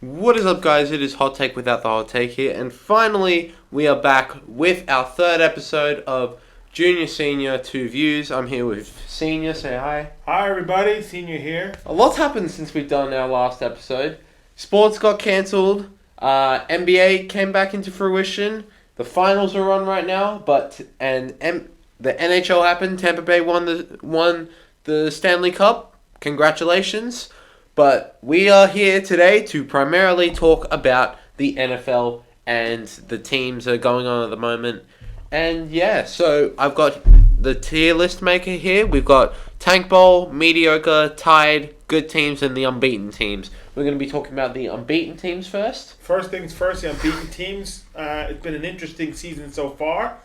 What is up, guys? It is Hot Take Without the Hot Take here, and finally we are back with our third episode of Junior Senior 2 Views. I'm here with Senior. Say hi. Hi, everybody. Senior here. A lot's happened since we've done our last episode. Sports got cancelled. NBA came back into fruition. The finals are on right now, the NHL happened. Tampa Bay won the Stanley Cup. Congratulations. But we are here today to primarily talk about the NFL and the teams that are going on at the moment. And yeah, so I've got the tier list maker here. We've got Tank Bowl, mediocre, tied, good teams, and the unbeaten teams. We're going to be talking about the unbeaten teams first. First things first, the unbeaten teams. It's been an interesting season so far,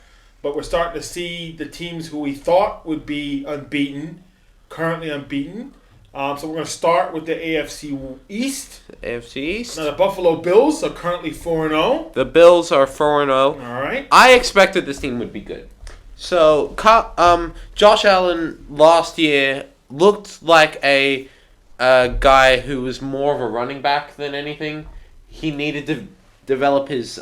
but we're starting to see the teams who we thought would be unbeaten, currently unbeaten. So we're going to start with the AFC East. AFC East. Now, the Buffalo Bills are currently 4-0. The Bills are 4-0. All right. I expected this team would be good. So, Josh Allen last year looked like a guy who was more of a running back than anything. He needed to develop his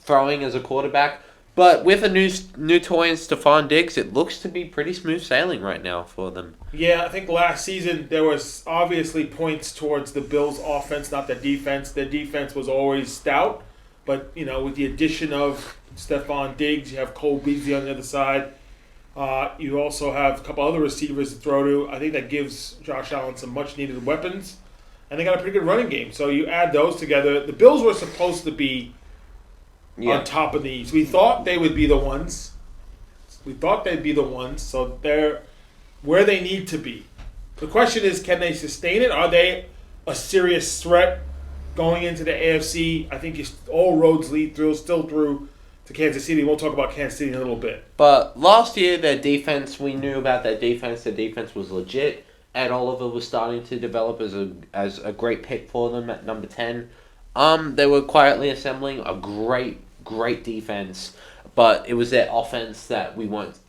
throwing as a quarterback. But with a new toy in Stephon Diggs, it looks to be pretty smooth sailing right now for them. Yeah, I think last season there was obviously points towards the Bills' offense, not their defense. Their defense was always stout, but with the addition of Stephon Diggs, you have Cole Beasley on the other side. You also have a couple other receivers to throw to. I think that gives Josh Allen some much-needed weapons, and they got a pretty good running game. So you add those together. The Bills were supposed to be on top of the East. We thought they would be the ones. So they're where they need to be. The question is, can they sustain it? Are they a serious threat going into the AFC? I think all roads lead still through to Kansas City. We'll talk about Kansas City in a little bit. But last year, their defense, we knew about their defense. Their defense was legit. Ed Oliver was starting to develop as a great pick for them at number 10. They were quietly assembling a great defense, but it was their offense that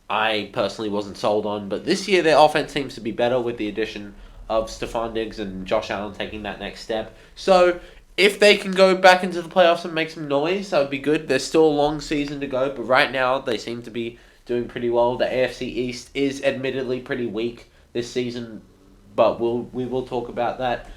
I personally wasn't sold on. But this year, their offense seems to be better with the addition of Stephon Diggs and Josh Allen taking that next step. So if they can go back into the playoffs and make some noise, that would be good. There's still a long season to go, but right now they seem to be doing pretty well. The AFC East is admittedly pretty weak this season, but we will talk about that.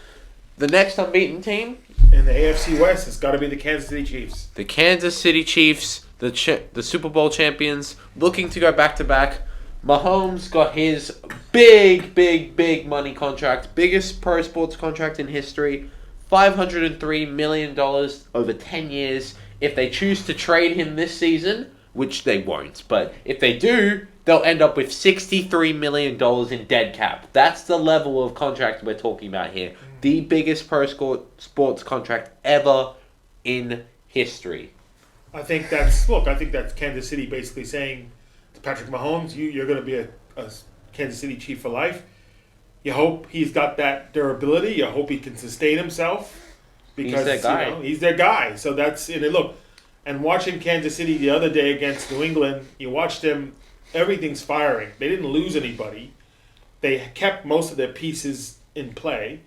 The next unbeaten team in the AFC West has got to be the Kansas City Chiefs. The Kansas City Chiefs, the Super Bowl champions, looking to go back-to-back. Mahomes got his big money contract, biggest pro sports contract in history, $503 million over 10 years. If they choose to trade him this season, which they won't, but if they do, they'll end up with $63 million in dead cap. That's the level of contract we're talking about here. The biggest pro sports contract ever in history. I think that's Kansas City basically saying to Patrick Mahomes, you're going to be a Kansas City Chief for life. You hope he's got that durability. You hope he can sustain himself because he's their guy. He's their guy. So that's look. And watching Kansas City the other day against New England, you watched them. Everything's firing. They didn't lose anybody. They kept most of their pieces in play.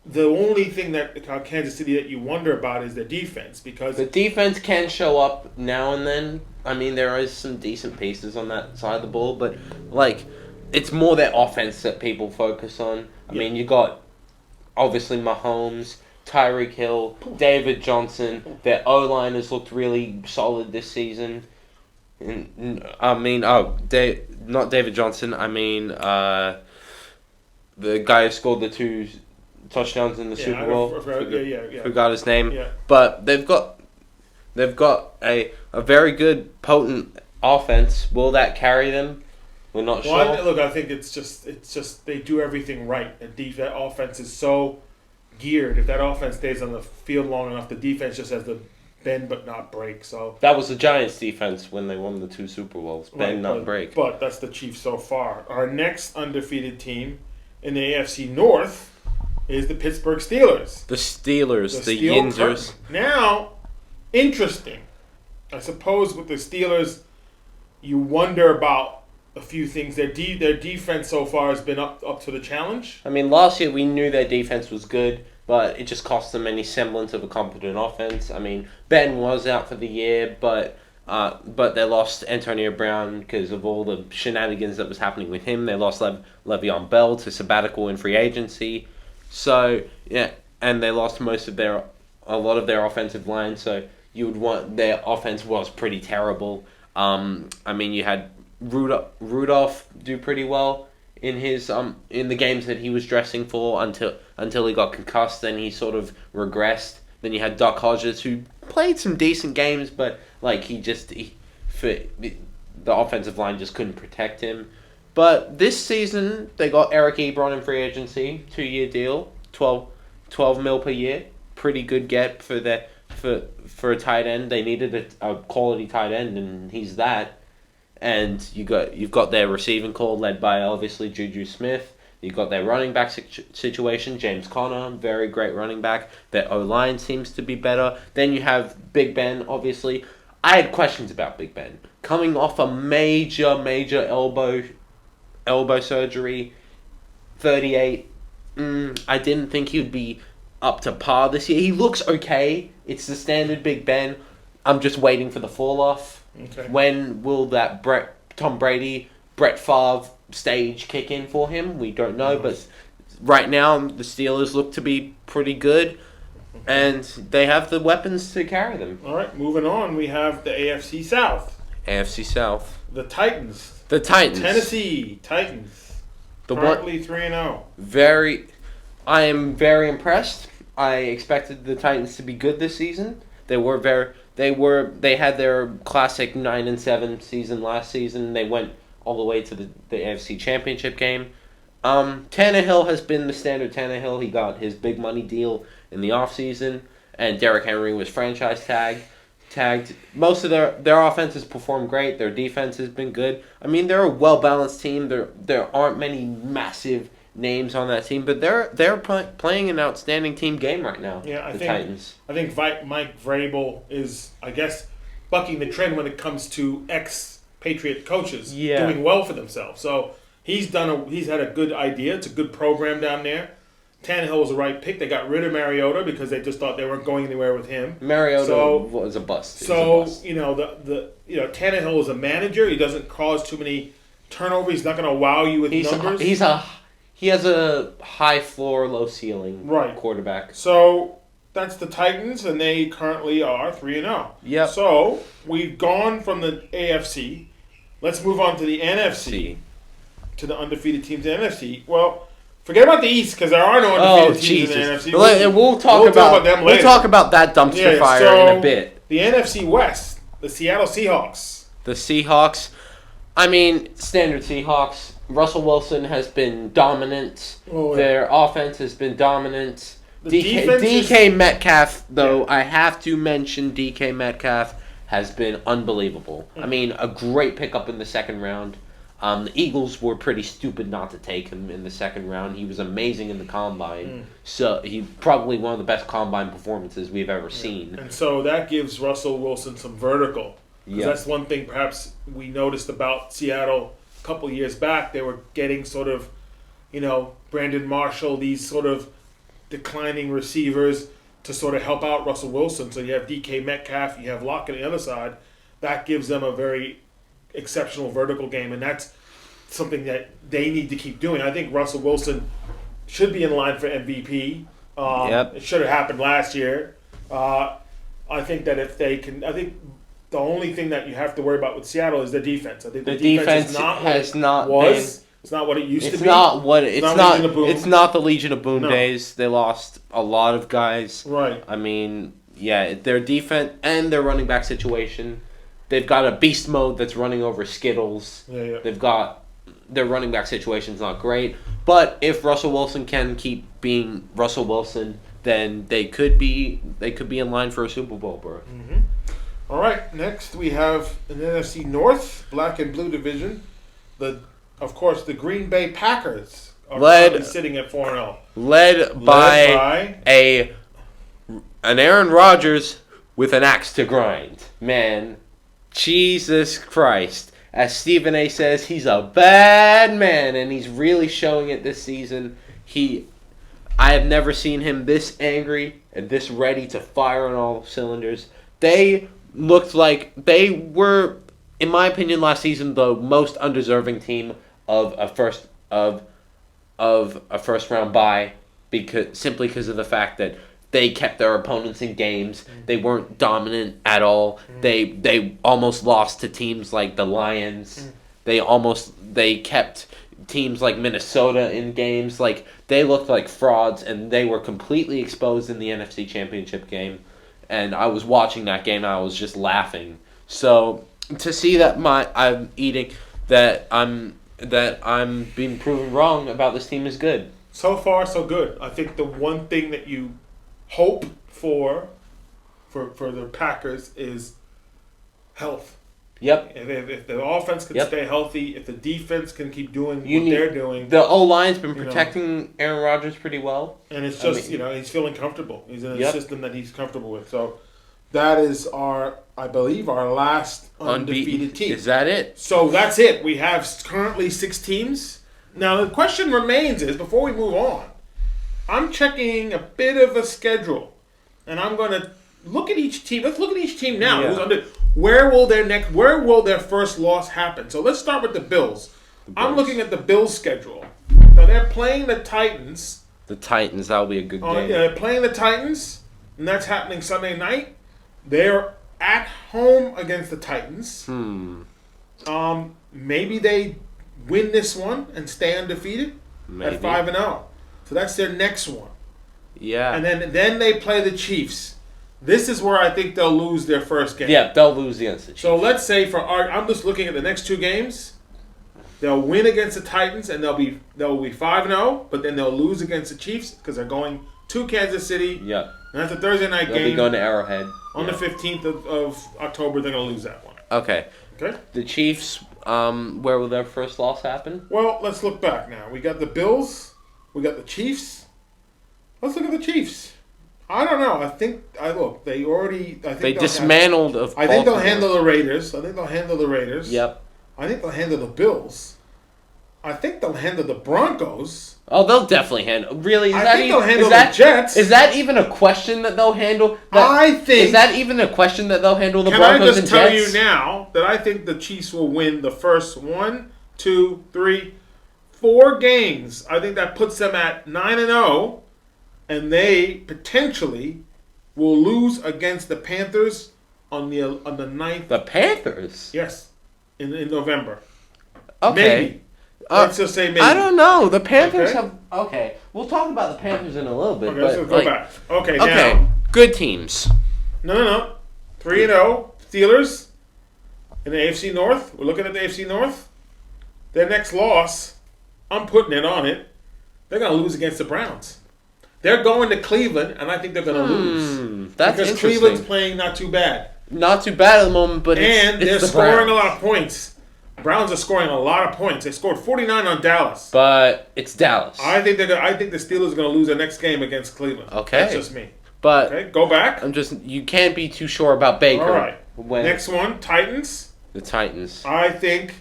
The only thing that Kansas City that you wonder about is the defense, because the defense can show up now and then. I mean, there is some decent pieces on that side of the ball, but it's more their offense that people focus on. I mean, you got obviously Mahomes, Tyreek Hill, David Johnson. Their O-line has looked really solid this season. Not David Johnson. I mean, the guy who scored the 2 touchdowns in the Super Bowl. Forgot his name. Yeah. But they've got a very good, potent offense. Will that carry them? We're not sure. Look, I think it's just they do everything right. That offense is so geared. If that offense stays on the field long enough, the defense just has to bend but not break. So that was the Giants' defense when they won the 2 Super Bowls. Bend, not break. But that's the Chiefs so far. Our next undefeated team in the AFC North is the Pittsburgh Steelers. The Yinzers. Now, interesting. I suppose with the Steelers, you wonder about a few things. Their defense so far has been up to the challenge. I mean, last year we knew their defense was good. but it just cost them any semblance of a competent offense. I mean, Ben was out for the year, but they lost Antonio Brown because of all the shenanigans that was happening with him. They lost Le'Veon Bell to sabbatical in free agency. So, yeah, and they lost a lot of their offensive line, so you would want their offense was pretty terrible. I mean, you had Rudolph do pretty well in his in the games that he was dressing for until he got concussed. Then he sort of regressed. Then you had Doc Hodges, who played some decent games, but like the offensive line just couldn't protect him. But this season they got Eric Ebron in free agency, 2-year deal, 12 mil per year. Pretty good get for a tight end. They needed a quality tight end, and he's that. And you've got their receiving core led by obviously Juju Smith. You've got their running back situation, James Conner, very great running back. Their O-line seems to be better. Then you have Big Ben, obviously. I had questions about Big Ben. Coming off a major elbow surgery, 38. I didn't think he'd be up to par this year. He looks okay. It's the standard Big Ben. I'm just waiting for the fall off. Okay. When will that Tom Brady, Brett Favre stage kick in for him? We don't know, but right now the Steelers look to be pretty good, and they have the weapons to carry them. All right, moving on. We have the AFC South. AFC South. The Titans. Tennessee Titans. The currently 3-0. I am very impressed. I expected the Titans to be good this season. They had their classic 9-7 season last season. They went all the way to the AFC Championship game. Tannehill has been the standard Tannehill. He got his big money deal in the offseason, and Derrick Henry was franchise tagged. Most of their offense has performed great. Their defense has been good. I mean, they're a well-balanced team. There aren't many massive names on that team, but they're playing an outstanding team game right now. Yeah, I Titans. think Mike Vrabel is, I guess, bucking the trend when it comes to ex-Patriot coaches doing well for themselves. So he's had a good idea. It's a good program down there. Tannehill was the right pick. They got rid of Mariota because they just thought they weren't going anywhere with him. Mariota was a bust. Tannehill is a manager. He doesn't cause too many turnovers. He's not going to wow you with numbers. He has a high floor, low ceiling quarterback. So that's the Titans, and they currently are 3-0. Yep. So we've gone from the AFC. Let's move on to the NFC. To the undefeated teams in the NFC. Well, forget about the East because there are no undefeated teams in the NFC. We'll talk about them later. We'll talk about that dumpster fire in a bit. The NFC West, the Seattle Seahawks. The Seahawks. I mean, standard Seahawks. Russell Wilson has been dominant. Oh, yeah. Their offense has been dominant. DK Metcalf, though, I have to mention DK Metcalf has been unbelievable. I mean, a great pickup in the second round. The Eagles were pretty stupid not to take him in the second round. He was amazing in the combine. So he's probably one of the best combine performances we've ever seen. And so that gives Russell Wilson some vertical. Because that's one thing perhaps we noticed about Seattle a couple of years back. They were getting sort of, Brandon Marshall, these sort of declining receivers to sort of help out Russell Wilson. So you have DK Metcalf, you have Lockett on the other side. That gives them a very exceptional vertical game, and that's something that they need to keep doing. I think Russell Wilson should be in line for MVP. It should have happened last year. I think that if they can, I think the only thing that you have to worry about with Seattle is the defense. I think the defense it's not what it used to be. It's not the Legion of Boom days. They lost a lot of guys. Right. I mean, their defense and their running back situation. They've got a beast mode that's running over Skittles. They've got their running back situation's not great, but if Russell Wilson can keep being Russell Wilson, then they could be in line for a Super Bowl, bro. Mm-hmm. All right, next we have an NFC North black and blue division. Of course, the Green Bay Packers are sitting at 4-0. Led by an Aaron Rodgers with an axe to grind, man. Jesus Christ. As Stephen A. says, he's a bad man, and he's really showing it this season. I have never seen him this angry and this ready to fire on all cylinders. They looked like they were, in my opinion, last season the most undeserving team of a first round bye because of the fact that they kept their opponents in games. They weren't dominant at all. They almost lost to teams like the Lions. They kept teams like Minnesota in games. Like, they looked like frauds, and they were completely exposed in the NFC Championship game. And I was watching that game, and I was just laughing. So to see that I'm being proven wrong about this team is good. So far, so good. I think the one thing that you hope for the Packers is health. Yep. If the offense can stay healthy, if the defense can keep doing they're doing. The O-line's been protecting Aaron Rodgers pretty well. And it's just, he's feeling comfortable. He's in a system that he's comfortable with. So that is I believe, our last undefeated team. Is that it? So that's it. We have currently 6 teams. Now, the question remains is, before we move on, I'm checking a bit of a schedule. And I'm going to look at each team. Let's look at each team now. Yeah. Where will their first loss happen? So let's start with the Bills. I'm looking at the Bills' schedule. Now, they're playing the Titans. The Titans, that'll be a good game. They're playing the Titans, and that's happening Sunday night. They're at home against the Titans. Maybe they win this one and stay undefeated at 5-0. So that's their next one. Yeah. And then they play the Chiefs. This is where I think they'll lose their first game. Yeah, they'll lose against the Chiefs. So let's say I'm just looking at the next 2 games. They'll win against the Titans and they'll be 5-0, but then they'll lose against the Chiefs because they're going to Kansas City. Yeah. And that's a Thursday night game. They'll be going to Arrowhead. On the 15th of October, they're going to lose that one. Okay. Okay? The Chiefs, where will their first loss happen? Well, let's look back now. We got the Bills. We got the Chiefs. Let's look at the Chiefs. I don't know. They dismantled I think they'll handle the Raiders. Yep. I think they'll handle the Bills. I think they'll handle the Broncos. Oh, they'll definitely handle. Really? They'll handle the Jets. Is that even a question that they'll handle? Is that even a question that they'll handle the Broncos and Jets? Can I just tell you now that I think the Chiefs will win the first 1, 2, 3, 4 games? I think that puts them at 9-0, and they potentially will lose against the Panthers on the 9th. The Panthers? Yes, in November. Okay. Maybe. Let's just say maybe. I don't know. The Panthers have... Okay. We'll talk about the Panthers in a little bit. Okay, let's go back. Okay, now... Good teams. No. 3-0. Steelers in the AFC North. We're looking at the AFC North. Their next loss, I'm putting it on it, they're going to lose against the Browns. They're going to Cleveland, and I think they're going to lose. That's because interesting. Cleveland's playing not too bad. Not too bad at the moment, but they're scoring a lot of points. Browns are scoring a lot of points. They scored 49 on Dallas. But it's Dallas. I think the Steelers are going to lose their next game against Cleveland. Okay. That's just me. But okay, go back. You can't be too sure about Baker. All right. Next one, Titans. The Titans. I think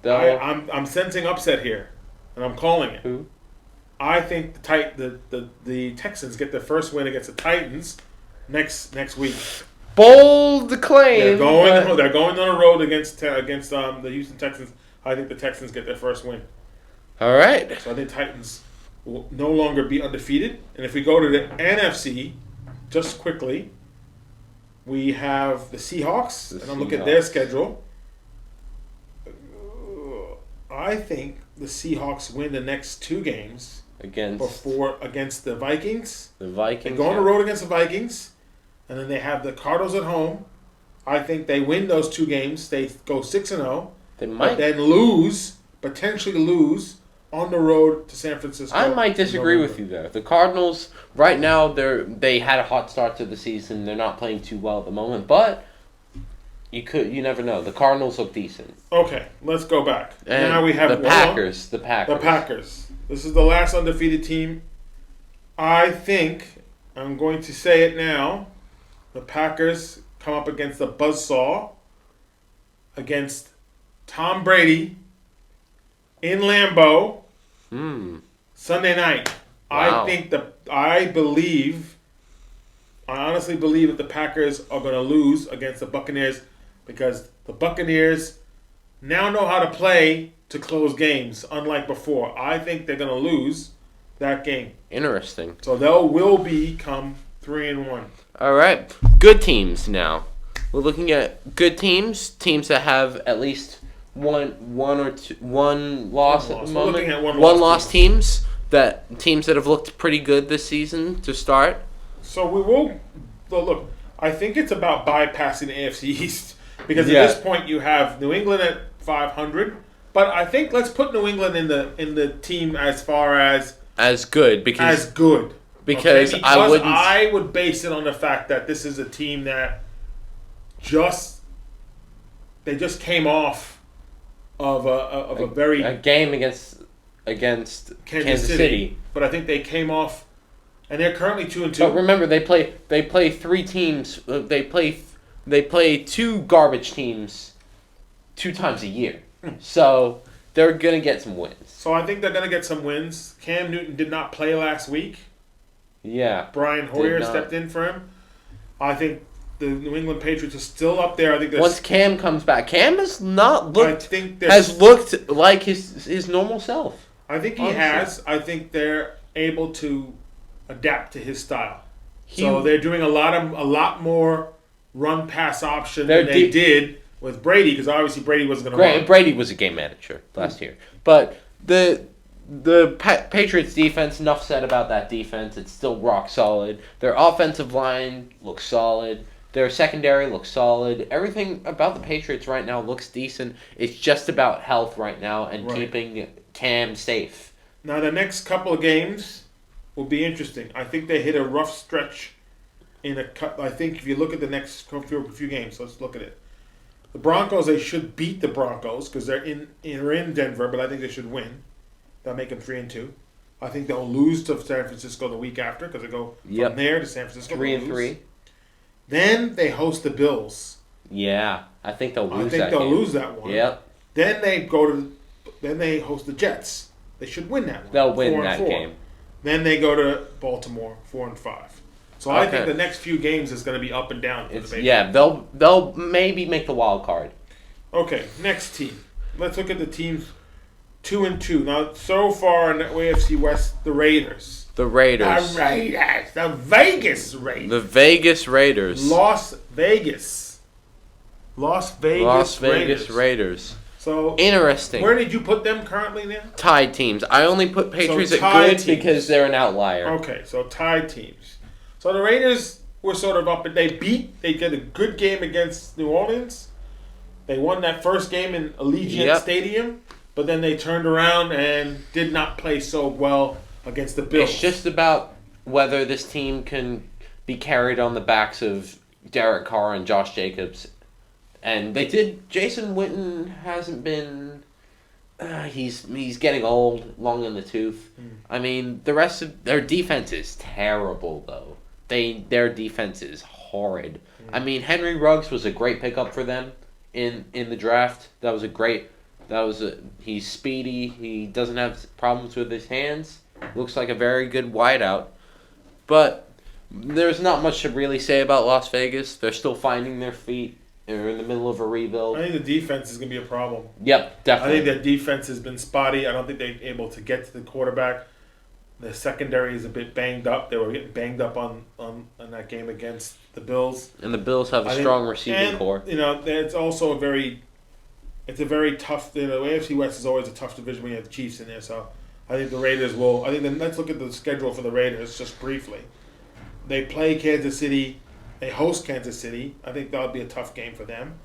I'm sensing upset here, and I'm calling it. Who? I think the Texans get their first win against the Titans next week. Bold claim. They're going on the road against the Houston Texans. I think the Texans get their first win. All right. So I think Titans will no longer be undefeated. And if we go to the NFC, just quickly, we have the Seahawks, and I'm looking at their schedule. I think the Seahawks win the next 2 games against the Vikings. The Vikings. They go on the road against the Vikings. And then they have the Cardinals at home. I think they win those 2 games. They go 6-0. They might then potentially lose on the road to San Francisco. I might disagree with you there. The Cardinals right now they had a hot start to the season. They're not playing too well at the moment, but you never know. The Cardinals look decent. Okay, let's go back. And now we have the Packers. The Packers. This is the last undefeated team. I think I'm going to say it now. The Packers come up against the buzzsaw, against Tom Brady in Lambeau. Sunday night. Wow. I honestly believe that the Packers are going to lose against the Buccaneers because the Buccaneers now know how to play to close games, unlike before. I think they're going to lose that game. Interesting. So they will become 3-1. All right. Good teams now. We're looking at good teams that have at least one loss at the We're moment. looking at one One loss loss teams that have looked pretty good this season to start. So we will look. I think it's about bypassing the AFC East because Yeah. at this point you have New England at 500, but I think let's put New England in the team as far as Good because good. because Okay? I wouldn't. I would base it on the fact that this is a team that they just came off of a very a game against Kansas City. but I think they came off, and they're currently 2-2. But remember, they play three teams. They play two garbage teams 2 times a year. So they're gonna get some wins. So I think they're going to get some wins. Cam Newton did not play last week. Yeah. Brian Hoyer stepped in for him. I think the New England Patriots are still up there. I think Once Cam comes back, Cam has not looked has looked like his normal self. I think he honestly. has. I think they're able to adapt to his style. He- So they're doing a lot more run pass option They're than they deep- did with Brady because obviously Brady wasn't going to run. Brady was a game manager last year, but the Patriots defense. Enough said about that defense. It's still rock solid. Their offensive line looks solid. Their secondary looks solid. Everything about the Patriots right now looks decent. It's just about health right now and Right. keeping Cam safe. Now the next couple of games will be interesting. I think they hit a rough stretch I think if you look at the next few games, let's look at it. The Broncos, they should beat the Broncos because they're in Denver, but I think they should win. That'll make them 3-2. I think they'll lose to San Francisco the week after because they go Yep. from there to San Francisco. 3-3. Then they host the Bills. Yeah, I think they'll lose. I think they'll lose that one. Yep. Then they host the Jets. They should win that one. They'll win 4-4. that game. Then they go to Baltimore, 4-5. So I think Okay. the next few games is going to be up and down. For the Patriots. Yeah, they'll maybe make the wild card. Okay, next team. Let's look at the teams 2-2. Now, so far in the AFC West, the Raiders. The Raiders. The Raiders. The Vegas Raiders. The Vegas Raiders. Las Vegas. Las Vegas Raiders. So, Interesting. where did you put them currently now? Tied teams. I only put Patriots at tied good teams. because they're an outlier. Okay, so tied teams. So the Raiders were sort of up, and they did a good game against New Orleans. They won that first game in Allegiant Stadium, but then they turned around and did not play so well against the Bills. It's just about whether this team can be carried on the backs of Derek Carr and Josh Jacobs. And they did. Jason Witten hasn't been. He's getting old, long in the tooth. I mean, the rest of their defense is terrible, though. Their defense is horrid. I mean, Henry Ruggs was a great pickup for them in the draft. He's speedy. He doesn't have problems with his hands. Looks like a very good wideout. But there's not much to really say about Las Vegas. They're still finding their feet. They're in the middle of a rebuild. I think the defense is going to be a problem. Yep, definitely. I think their defense has been spotty. I don't think they're able to get to the quarterback. The secondary is a bit banged up. They were getting banged up on that game against the Bills. And the Bills have a strong receiving core. You know, it's also a very tough. The AFC West is always a tough division when you have the Chiefs in there. So I think the Raiders will. Let's look at the schedule for the Raiders just briefly. They play Kansas City. They host Kansas City. I think that'll be a tough game for them.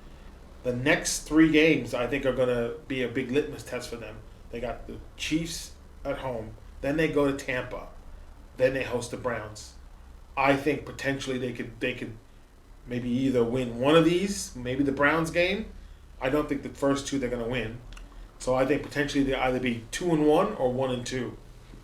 The next 3 games, I think, are going to be a big litmus test for them. They got the Chiefs at home. Then they go to Tampa. Then they host the Browns. I think potentially they could maybe either win one of these, maybe the Browns game. I don't think the first 2 they're going to win. So I think potentially they'll either be 2-1 or 1-2.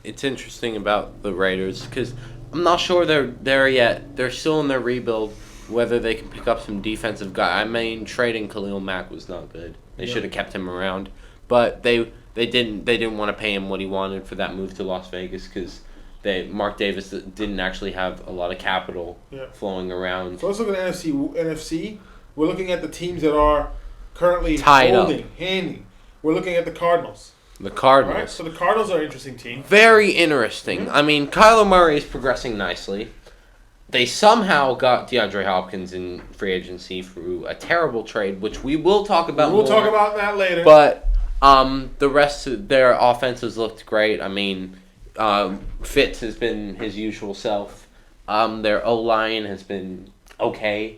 It's interesting about the Raiders because I'm not sure they're there yet. They're still in their rebuild. Whether they can pick up some defensive guy. I mean, trading Khalil Mack was not good. They should have kept him around. But they They didn't want to pay him what he wanted for that move to Las Vegas because Mark Davis didn't actually have a lot of capital flowing around. So let's look at NFC. We're looking at the teams that are currently Tied up. handing. We're looking at the Cardinals. The Cardinals. All right, so the Cardinals are an interesting team. Very interesting. Mm-hmm. I mean, Kyler Murray is progressing nicely. They somehow got DeAndre Hopkins in free agency through a terrible trade, which we will talk about We'll more. talk about that later. But the rest of their offenses looked great. I mean, Fitz has been his usual self. Their O-line has been okay.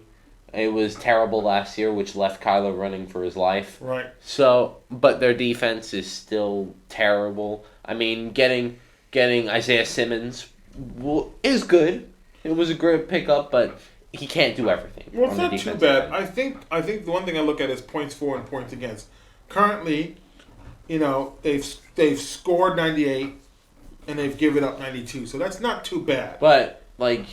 It was terrible last year, which left Kyler running for his life. Right. So, but their defense is still terrible. I mean, getting Isaiah Simmons is good. It was a great pickup, but he can't do everything. Well, it's on the not too defensive bad. end. I think the one thing I look at is points for and points against. Currently, they've scored 98 and they've given up 92, so that's not too bad. But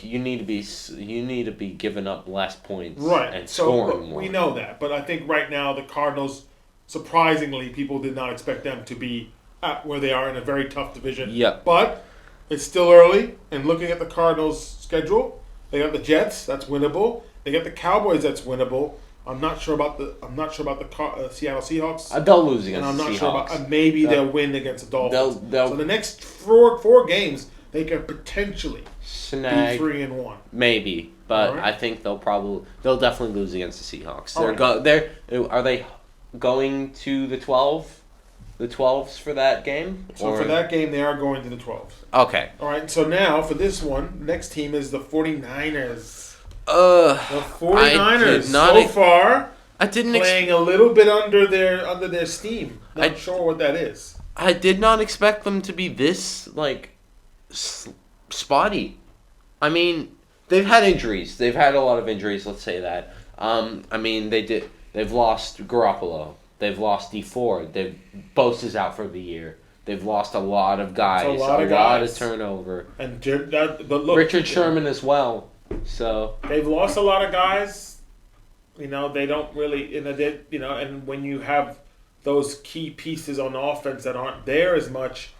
you need to be giving up less points, Right. and So scoring more. we know that, but I think right now the Cardinals, surprisingly, people did not expect them to be at where they are in a very tough division. Yep. But it's still early, and looking at the Cardinals' schedule, they got the Jets, that's winnable. They got the Cowboys, that's winnable. I'm not sure about the Seattle Seahawks, They'll lose against and I'm the not Seahawks. sure about maybe they'll win against the Dolphins. They'll So the next four games, they could potentially be snag 3-1. maybe, but Alright. I think they'll definitely lose against the Seahawks. Alright. Are they going to the 12s for that game? So for that game, they are going to the 12th. Okay. All right, so now for this one, next team is the 49ers. The I 49ers did not so far I didn't playing a little bit under their steam. Not sure what that is. I did not expect them to be this spotty. I mean, they've had injuries. They've had a lot of injuries. Let's say that. I mean, they've lost Garoppolo. They've lost D Ford. Bosa's out for the year. They've lost a lot of guys. It's a lot of lot guys. of turnover. And but look, Richard Sherman as well. So they've lost a lot of guys. They don't really, and when you have those key pieces on offense that aren't there as much,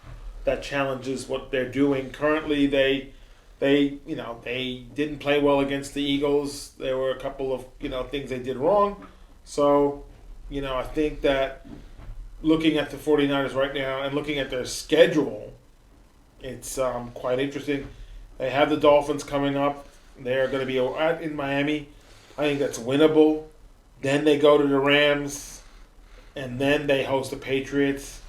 that challenges what they're doing. Currently, they didn't play well against the Eagles. There were a couple of things they did wrong. So, I think that looking at the 49ers right now and looking at their schedule, it's quite interesting. They have the Dolphins coming up. They're going to be in Miami. I think that's winnable. Then they go to the Rams, and then they host the Patriots.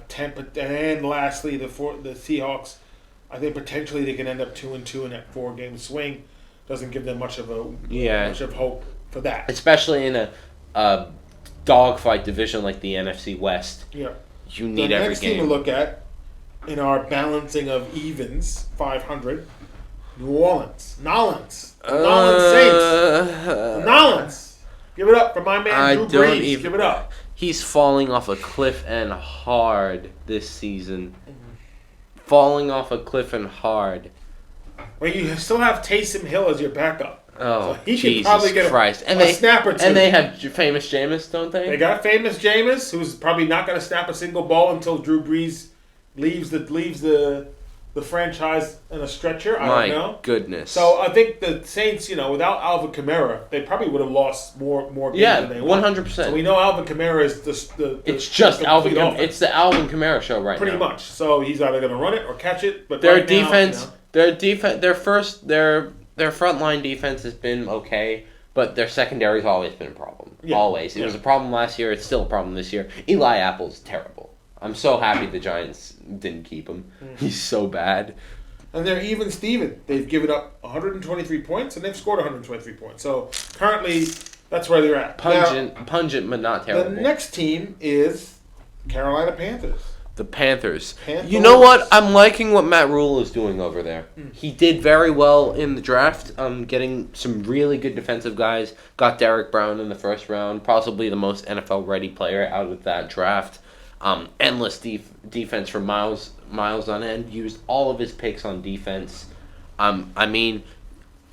Tampa, and lastly the Seahawks. I think potentially they can end up 2-2 in that 4-game swing. Doesn't give them much of hope for that. especially in a dogfight division like the NFC West, Yeah. you need The every next game. team to look at in our balancing of evens, 500, New Orleans. Nolans. The Nolans Saints. The Nolans. Give it up for my man Drew Brees. Give it up. He's falling off a cliff and hard this season. Falling off a cliff and hard. Well, you still have Taysom Hill as your backup. Oh, So he could Jesus probably get Christ. a snap or two. And they have famous Jameis, don't they? They got famous Jameis, who's probably not going to snap a single ball until Drew Brees leaves the franchise in a stretcher. I don't know. My goodness. So I think the Saints, without Alvin Kamara, they probably would have lost more games than they won. 100%. So we know Alvin Kamara is It's just Alvin. complete offense. It's the Alvin Kamara show right Pretty now. much. So he's either going to run it or catch it. But Their right now, defense, their frontline defense has been okay, but their secondary's always been a problem. Yeah. Always. It was a problem last year. It's still a problem this year. Eli Apple's terrible. I'm so happy the Giants didn't keep him. He's so bad. And they're even Steven. They've given up 123 points and they've scored 123 points. So currently, that's where they're at. Pungent, but not Now, terrible. the next team is Carolina Panthers. The Panthers. Panthers. You know what? I'm liking what Matt Rule is doing over there. Hmm. He did very well in the draft, getting some really good defensive guys. Got Derek Brown in the first round, possibly the most NFL-ready player out of that draft. Endless defense for miles on end. Used all of his picks on defense. I mean,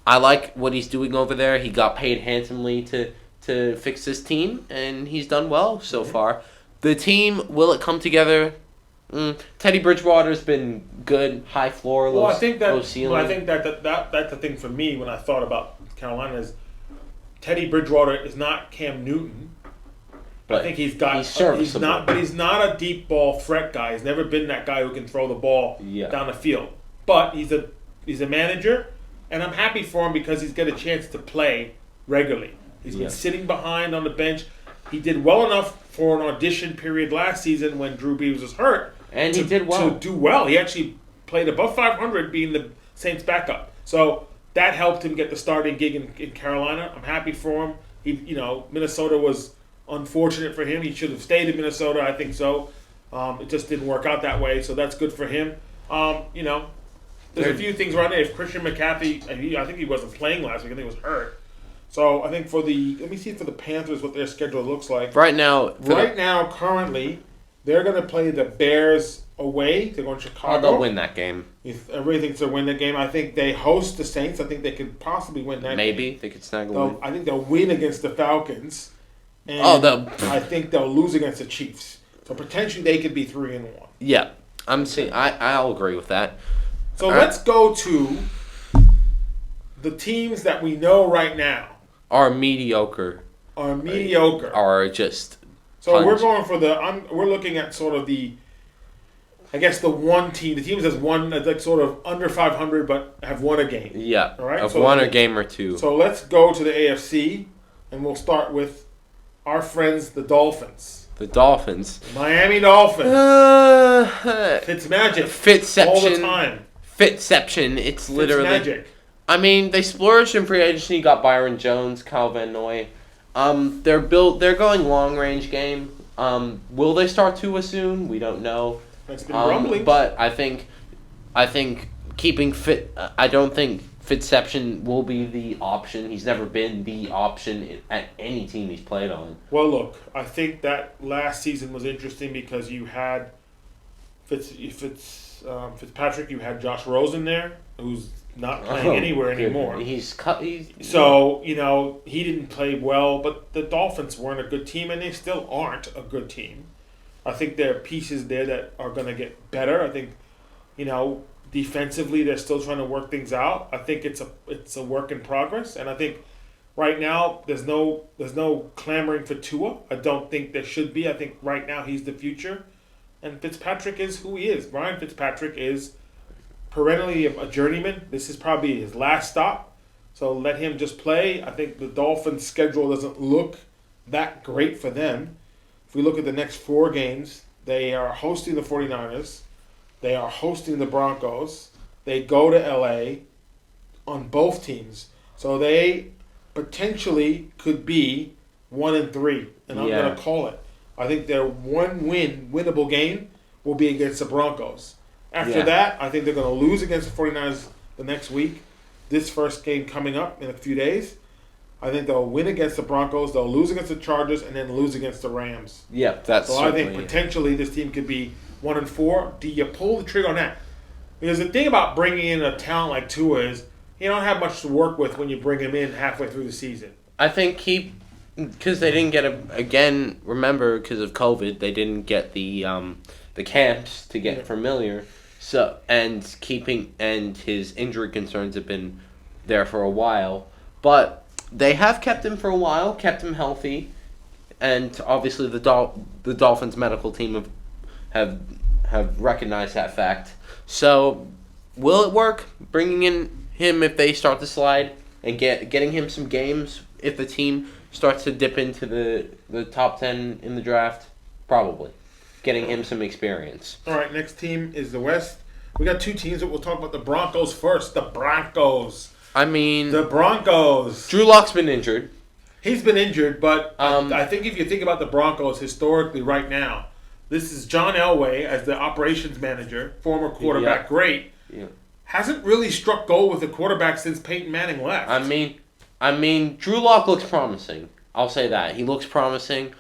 I like what he's doing over there. He got paid handsomely to fix this team, and he's done well so far. The team, will it come together? Teddy Bridgewater's been good, high floor, Well, low, I think that. low ceiling. Well, I think that's the thing for me when I thought about Carolina is Teddy Bridgewater is not Cam Newton. But I think he's got. he's serviceable. He's not a deep ball threat guy. He's never been that guy who can throw the ball Yeah. down the field. But he's a manager, and I'm happy for him because he's got a chance to play regularly. He's been sitting behind on the bench. He did well enough for an audition period last season when Drew Brees was hurt. And he did well. To do well. He actually played above 500 being the Saints backup. So that helped him get the starting gig in Carolina. I'm happy for him. Minnesota was unfortunate for him. He should have stayed in Minnesota. I think so. It just didn't work out that way. So that's good for him. There's a few things around there. If Christian McCaffrey, I think he wasn't playing last week. I think he was hurt. So I think let me see for the Panthers what their schedule looks like. Right now, Currently, they're going to play the Bears away. They're going to Chicago. they'll win that game. If everybody thinks they'll win the game, I think they host the Saints. I think they could possibly win that. Maybe they could snag a game. win. I think they'll win against the Falcons. And I think they'll lose against the Chiefs. So potentially they could be 3-1. Yeah, I'm saying I'll agree with that. So let's go to the teams that we know right now Are mediocre. Are just. So we're going for we're looking at sort of the one team. The teams that's won, like sort of under 500, but have won a game. Yeah. All right. Have won a game or two. So let's go to the AFC, and we'll start with our friends, the Dolphins. The Dolphins. Miami Dolphins. It's magic. Fitception. All the time. Fitception. It's literally magic. I mean, they splurged in free agency. Got Byron Jones, Kyle Van Noy. They're going long range game. Will they start Tua soon? We don't know. It's been rumbling. But I think keeping fit. I don't think Fitception will be the option. He's never been the option at any team he's played on. Well, look, I think that last season was interesting because you had Fitzpatrick. You had Josh Rosen there, who's not playing anywhere anymore. So, he didn't play well, but the Dolphins weren't a good team, and they still aren't a good team. I think there are pieces there that are going to get better. I think, defensively they're still trying to work things out. I think it's a work in progress, and I think right now there's no clamoring for Tua. I don't think there should be. I think right now he's the future, and Fitzpatrick is who he is. Ryan Fitzpatrick is perennially a journeyman. This is probably his last stop, so let him just play. I think the Dolphins' schedule doesn't look that great for them. If we look at the next 4 games, they are hosting the 49ers. They are hosting the Broncos. They go to LA on both teams. So they potentially could be 1-3, and I'm going to call it. I think their one winnable game will be against the Broncos. After that, I think they're going to lose against the 49ers the next week. This first game coming up in a few days. I think they'll win against the Broncos, they'll lose against the Chargers, and then lose against the Rams. Yep, that's so I think potentially this team could be 1-4. Do you pull the trigger on that? Because the thing about bringing in a talent like Tua is you don't have much to work with when you bring him in halfway through the season. I think because they didn't get remember, because of COVID, they didn't get the camps to get familiar. So and his injury concerns have been there for a while, but they have kept him for a while, kept him healthy, and obviously the Dolphins medical team have recognized that fact. So will it work bringing in him if they start to slide and getting him some games if the team starts to dip into the top 10 in the draft? Probably. Getting him some experience. All right, next team is the West. We got 2 teams, but we'll talk about the Broncos first. The Broncos. The Broncos. Drew Lock's been injured. He's been injured, but I think if you think about the Broncos historically right now, this is John Elway as the operations manager, former quarterback, great. Yeah. Hasn't really struck gold with the quarterback since Peyton Manning left. I mean, Drew Lock looks promising. I'll say that. He looks promising.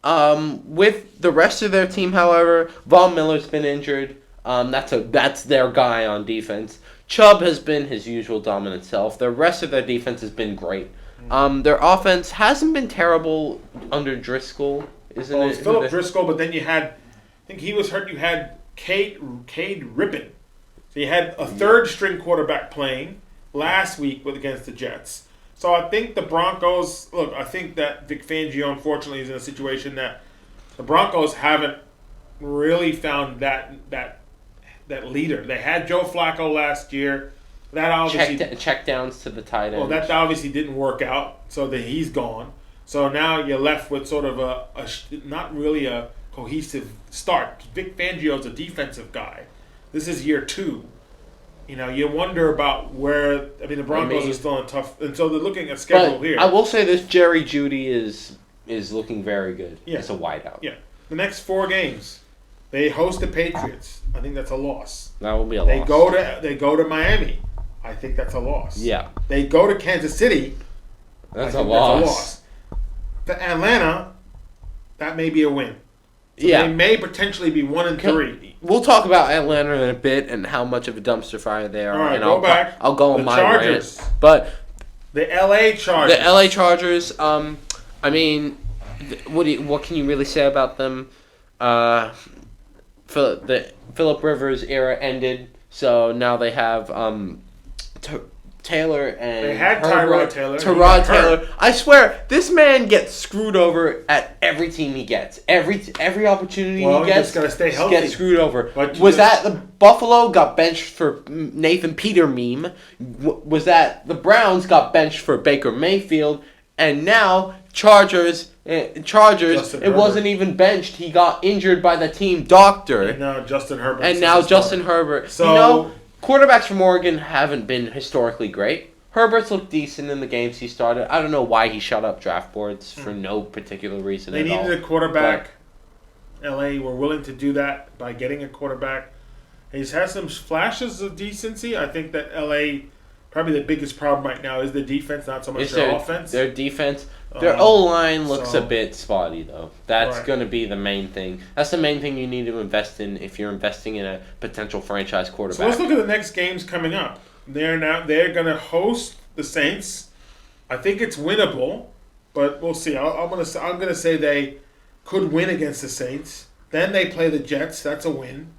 With the rest of their team, however, Von Miller's been injured. That's their guy on defense. Chubb has been his usual dominant self. The rest of their defense has been great. Their offense hasn't been terrible under Driscoll. Isn't Well, it? it's Philip Driscoll, but then you had, I think he was hurt. You had Cade Rippon. So you had a third string quarterback playing last week against the Jets. So I think the Broncos, look, I think that Vic Fangio, unfortunately, is in a situation that the Broncos haven't really found that leader. They had Joe Flacco last year. That obviously check downs to the tight end. well, that obviously didn't work out, so that he's gone. So now you're left with sort of a not really a cohesive start. Vic Fangio's a defensive guy. This is year 2. You know, you wonder about where. I mean, the Broncos are still in tough, and so they're looking at schedule here. I will say this: Jerry Jeudy is looking very good. Yeah. As a wideout. Yeah, the next 4 games, they host the Patriots. I think that's a loss. That will be a They loss. they go to Miami. I think that's a loss. Yeah. They go to Kansas City. That's I a think loss. That's a loss. The Atlanta, that may be a win. So yeah. They may potentially be 1-3. We'll talk about Atlanta in a bit and how much of a dumpster fire they are. All right, and go back. I'll go on The my Chargers. rant. But The LA Chargers. the LA Chargers, I mean, what can you really say about them? The Phillip Rivers era ended, so now they have Taylor and They had Herbert. Tyrod Taylor. He Tyrod got Taylor. hurt. I swear, this man gets screwed over at every team he gets. Every opportunity Well, he you gets, just gotta stay healthy. gets screwed over. But you Was just- that the Buffalo got benched for Nathan Peter meme? Was that the Browns got benched for Baker Mayfield? And now Chargers. Justin It wasn't even benched. He got injured by the team doctor. And now Justin Herbert. And now Justin Herbert. So- you know, quarterbacks from Oregon haven't been historically great. Herbert's looked decent in the games he started. I don't know why he shut up draft boards for no particular reason They at all. needed a quarterback. LA were willing to do that by getting a quarterback. He's had some flashes of decency. I think that LA, probably the biggest problem right now is the defense, not so much It's their offense. Their defense. Their O-line looks so- a bit spotty, though. That's Right. going to be the main thing. That's the main thing you need to invest in if you're investing in a potential franchise So quarterback. let's look at the next games coming up. They're going to host the Saints. I think it's winnable, but we'll see. I'm gonna say they could win against the Saints. Then they play the Jets. That's a win.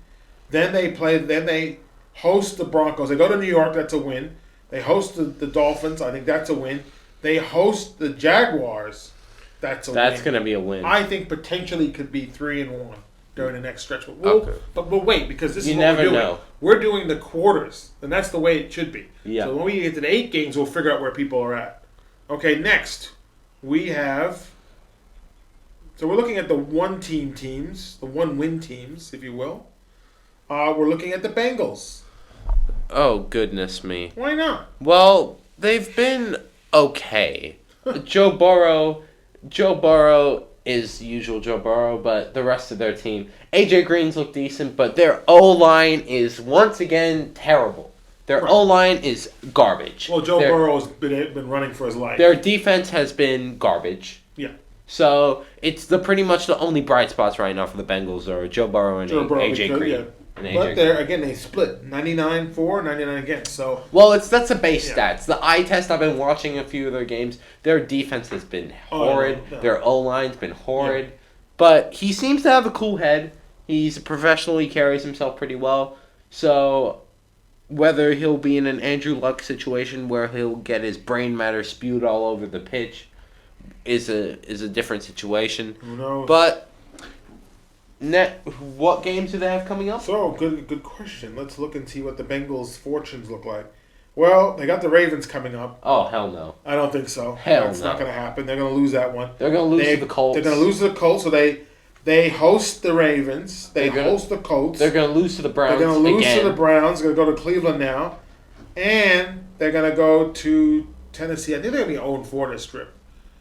Then they host the Broncos. They go to New York. That's a win. They host the Dolphins. I think that's a win. They host the Jaguars. That's a win. That's going to be a win. I think potentially could be 3-1 during the next stretch. But Okay. we'll wait because this You is what never we're doing. know. We're doing the quarters, and that's the way it should be. Yeah. So when we get to the 8 games, we'll figure out where people are at. Okay, next we have. So we're looking at the one-team teams, the one-win teams, if you will. We're looking at the Bengals. Oh, goodness me. Why not? Well, they've been okay. Joe Burrow is usual Joe Burrow, but the rest of their team, AJ Green's look decent, but their O-line is once again terrible. Their Right. O-line is garbage. Well, Joe Their- Burrow's been running for his life. Their defense has been garbage. Yeah. So it's pretty much the only bright spots right now for the Bengals are Joe Burrow and Joe Burrow, AJ because- Green. yeah. And AJ But Green. there again, they split 99-4, 99 against. So Well, that's the base Yeah. stats. The eye test. I've been watching a few of their games. Their defense has been horrid. no. Their O line's been horrid. But he seems to have a cool head. He's a professional. He carries himself pretty well. So whether he'll be in an Andrew Luck situation where he'll get his brain matter spewed all over the pitch is a different situation. who knows? But what games do they have coming up? So good question. Let's look and see what the Bengals' fortunes look like. Well, they got the Ravens coming up. Oh, hell no. I don't think so. Hell That's no. not going to happen. They're going to lose that one. They're going to lose to the Colts. They're going to lose to the Colts. So they host the Ravens. They They're gonna- host the Colts. They're going to lose to the Browns They're going to lose again. to the Browns. They're going to go to Cleveland now, and they're going to go to Tennessee. I think they're going to be 0-4 this trip.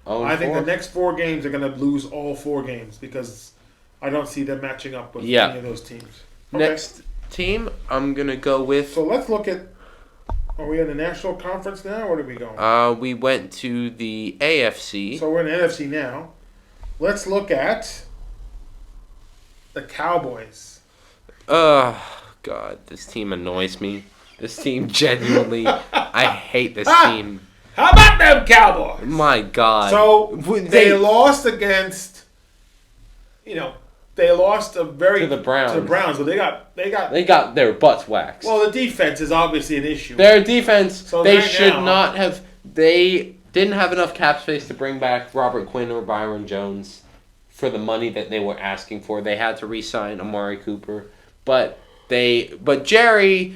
I think the next 4 games they're going to lose all 4 games because I don't see them matching up with any of those teams. Okay. Next team, I'm going to go with... So let's look at. Are we in the National Conference now? Where are we going? we went to the AFC. So we're in the NFC now. Let's look at the Cowboys. God, this team annoys me. This team genuinely... I hate this team. How about them Cowboys? My God. So Would they lost against they lost a very To the Browns. but they got They got their butts waxed. well. The defense is obviously an issue. Their defense, So they right should now- not have. They didn't have enough cap space to bring back Robert Quinn or Byron Jones for the money that they were asking for. They had to re-sign Amari Cooper, but Jerry,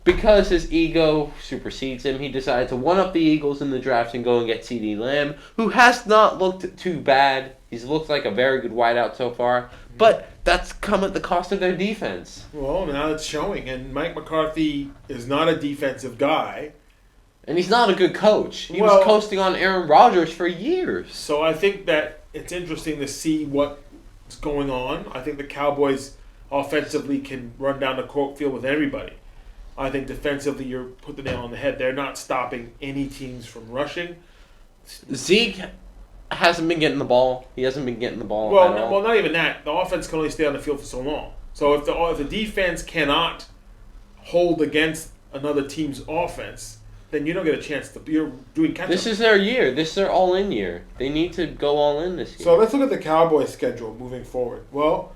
because his ego supersedes him, he decided to one up the Eagles in the draft and go and get CeeDee Lamb, who has not looked too bad. He's looked like a very good wideout so far, but that's come at the cost of their defense. Well, now it's showing, and Mike McCarthy is not a defensive guy. And he's not a good coach. He Well- was coasting on Aaron Rodgers for years. So I think that it's interesting to see what's going on. I think the Cowboys offensively can run down the court field with everybody. I think defensively, you're put the nail on the head. They're not stopping any teams from rushing. Zeke hasn't been getting the ball. He hasn't been getting the ball Well, at all. well, not even that. The offense can only stay on the field for so long. So if the defense cannot hold against another team's offense, then you don't get a chance to. You're doing catch up. This is their year. This is their all-in year. They need to go all in this year. So let's look at the Cowboys' schedule moving forward. Well,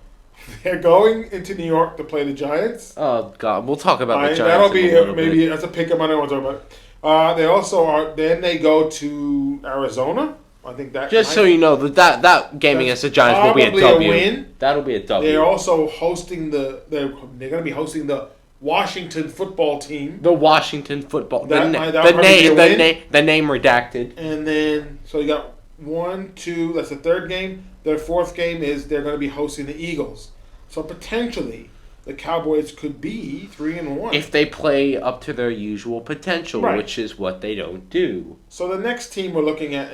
they're going into New York to play the Giants. Oh God, we'll talk about the Giants. That'll be in a little maybe bit. that's a pick up. I don't want to talk about. They also are. Then they go to Arizona. I think that Just so you know, that game against the Giants will be a probably W. a win. That'll be a W. They're also hosting they're going to be hosting the Washington football team. The Washington football. That might be a win. The name redacted. And then, so you got 1, 2, that's the third game. Their fourth game is they're going to be hosting the Eagles. So potentially, the Cowboys could be 3-1. If they play up to their usual potential, Right. which is what they don't do. So the next team we're looking at,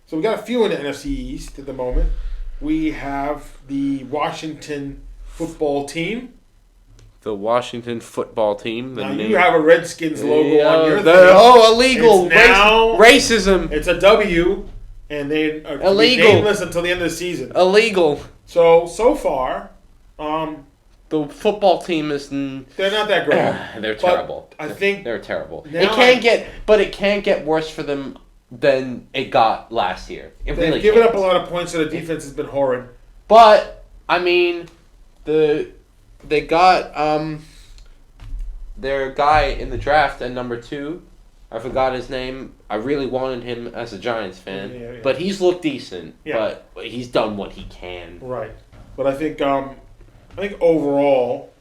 so we got a few in the NFC East at the moment. We have the Washington football team. The Washington football team. Now you have a Redskins logo on your thing. Illegal It's now- racism. It's a W, and they are Illegal. nameless until the end of the season. Illegal. So far, The football team is. they're not that great. They're But terrible. I think they're terrible. now It can't get worse for them than it got last year. It they've really given can't. up a lot of points, so the defense has been horrid. But I mean, they got their guy in the draft at number 2. I forgot his name. I really wanted him as a Giants fan, Yeah. but he's looked decent. Yeah. But he's done what he can. Right. But I think overall,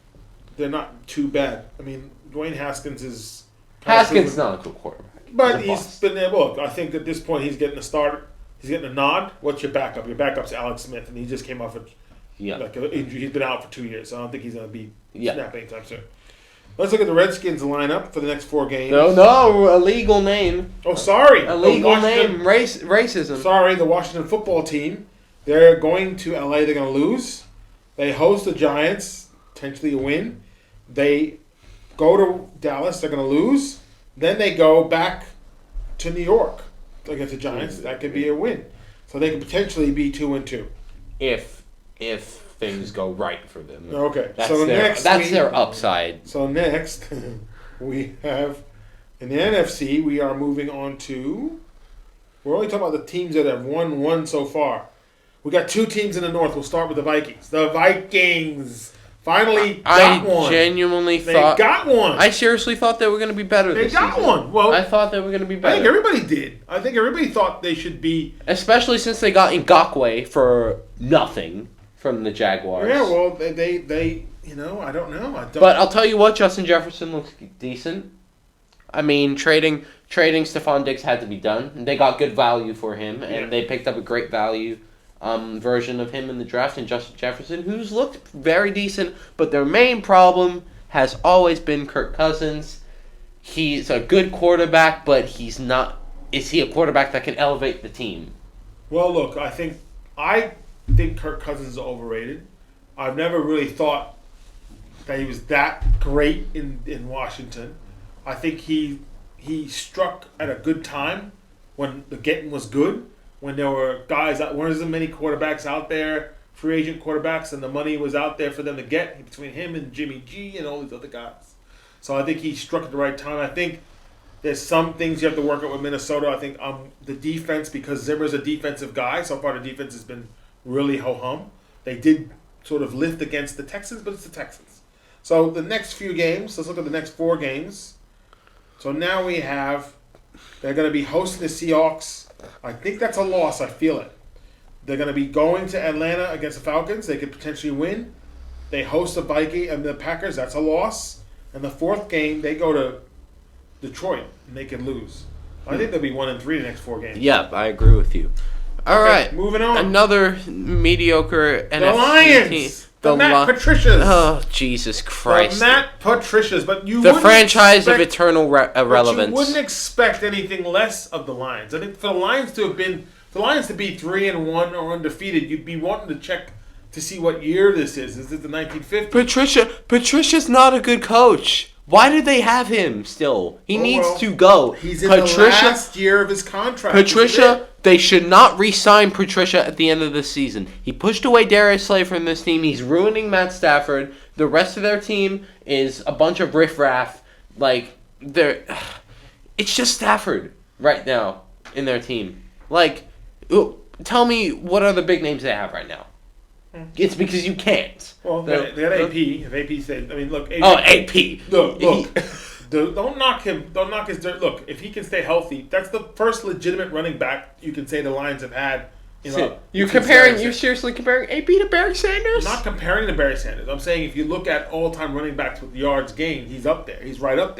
they're not too bad. I mean, Dwayne Haskins is Haskins not a good quarterback. but He's a he's bust. been there. Look, I think at this point he's getting a start. He's getting a nod. What's your backup? Your backup's Alex Smith, and he just came off Yeah. like an injury. He's been out for 2 years, so I don't think he's going to be Yeah. snapping anytime soon. Let's look at the Redskins lineup for the next 4 games. No, illegal name. Oh, sorry. Illegal The Washington- name. Racism. Sorry, the Washington football team. They're going to LA. They're going to lose. They host the Giants, potentially a win. They go to Dallas. They're going to lose. Then they go back to New York against the Giants. That could be a win. So they could potentially be 2-2. If things go right for them. Okay. That's so their next that's we- their upside. So next we have in the NFC we are moving on to. We're only talking about the teams that have won one so far. We got 2 teams in the North. We'll start with the Vikings. The Vikings finally got one. Genuinely They thought. got one. I seriously thought they were going to be better. They this got season. one. Well, I thought they were going to be I better. think everybody did. I think everybody thought they should be. Especially since they got Ngakoue for nothing from the Jaguars. Yeah, well, they I don't know. I don't. But I'll tell you what, Justin Jefferson looks decent. I mean, trading Stephon Diggs had to be done. They got good value for him, and Yeah. they picked up a great value version of him in the draft in Justin Jefferson, who's looked very decent. But their main problem has always been Kirk Cousins. He's a good quarterback, but he's not. Is he a quarterback that can elevate the team? Well, look, I think Kirk Cousins is overrated. I've never really thought that he was that great in Washington. I think he struck at a good time when the getting was good, when there were guys that weren't as many quarterbacks out there, free agent quarterbacks, and the money was out there for them to get between him and Jimmy G and all these other guys. So I think he struck at the right time. I think there's some things you have to work out with Minnesota. I think the defense, because Zimmer's a defensive guy, so far the defense has been really ho-hum. They did sort of lift against the Texans, but it's the Texans. So the next few games, let's look at the next 4 games. So now we have, they're going to be hosting the Seahawks. I think that's a loss. I feel it. They're going to be going to Atlanta against the Falcons. They could potentially win. They host the Vikings and the Packers. That's a loss. And the 4th game, they go to Detroit, and they can lose. I think they'll be 1-3 the next 4 games. Yeah, I agree with you. All right, moving on. Another mediocre NFC The Lions. team. The Matt Patricias. Oh, Jesus Christ. The Matt Patricias. But you the wouldn't franchise of expect, eternal irrelevance. But you wouldn't expect anything less of the Lions. I think for the Lions to be 3-1 or undefeated, you'd be wanting to check to see what year this is. Is it the 1950s? Patricia's not a good coach. Why did they have him still? He needs to go. He's in the last year of his contract. Patricia, they should not re-sign Patricia at the end of the season. He pushed away Darius Slay from this team. He's ruining Matt Stafford. The rest of their team is a bunch of riffraff. Like, it's just Stafford right now in their team. Like, tell me what are the big names they have right now? It's because you can't. Well, they got AP. If AP said, I mean, look. AP, AP. Look. Don't knock him. Don't knock his dirt. Look, if he can stay healthy, that's the first legitimate running back you can say the Lions have had. You're seriously comparing AP to Barry Sanders? I'm not comparing to Barry Sanders. I'm saying if you look at all-time running backs with yards gained, he's up there. He's right up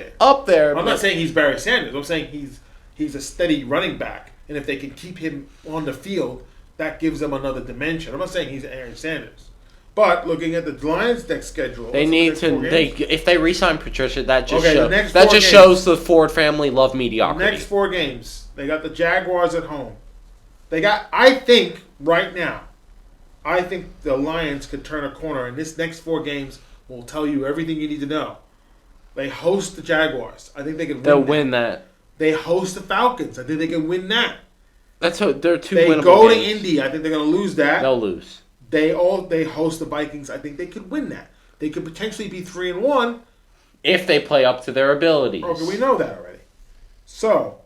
there. I'm not saying he's Barry Sanders. I'm saying he's a steady running back, and if they can keep him on the field, that gives them another dimension. I'm not saying he's Aaron Sanders. But looking at the Lions' next schedule, they need to. If they re-sign Patricia, that just shows shows the Ford family love mediocrity. Next 4 games, they got the Jaguars at home. They got. I think right now, the Lions could turn a corner, and this next 4 games will tell you everything you need to know. They host the Jaguars. I think they can. They'll win that. They host the Falcons. I think they can win that. They're 2 winnable They go games. to Indy. I think they're going to lose that. They'll lose. They host the Vikings. I think they could win that. They could potentially be 3-1 if they play up to their abilities. Okay, we know that already. So,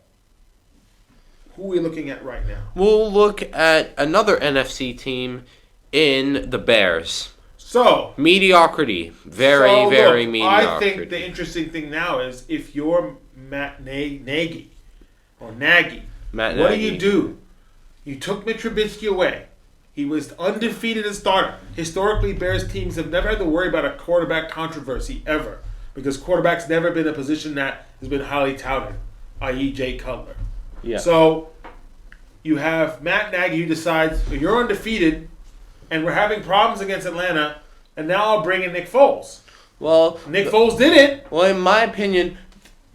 who are we looking at right now? We'll look at another NFC team in the Bears. So, mediocrity, very mediocre. I think the interesting thing now is if you're Matt Nagy, what do you do? You took Mitch Trubisky away. He was undefeated as starter. Historically, Bears teams have never had to worry about a quarterback controversy ever because quarterback's never been a position that has been highly touted, i.e. Jay Cutler. Yeah. So you have Matt Nagy who decides you're undefeated and we're having problems against Atlanta, and now I'll bring in Nick Foles. Well, Nick Foles did it. Well, in my opinion,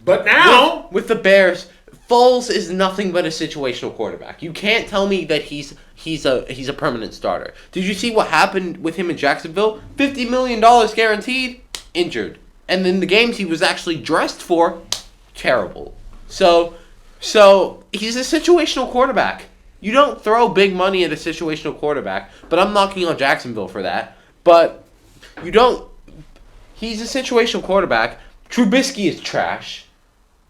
but now with the Bears, Foles is nothing but a situational quarterback. You can't tell me that he's a permanent starter. Did you see what happened with him in Jacksonville? $50 million guaranteed, injured. And then the games he was actually dressed for, terrible. So he's a situational quarterback. You don't throw big money at a situational quarterback, but I'm knocking on Jacksonville for that. But you don't. He's a situational quarterback. Trubisky is trash.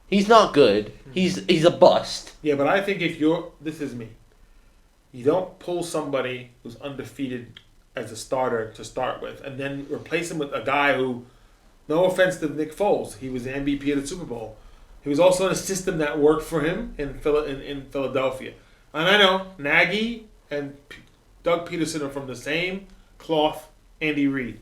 He's not good. He's a bust. Yeah, but I think this is me. You don't pull somebody who's undefeated as a starter to start with, and then replace him with a guy who, no offense to Nick Foles, he was the MVP of the Super Bowl. He was also in a system that worked for him in Philadelphia. And I know Nagy and Doug Peterson are from the same cloth, Andy Reid.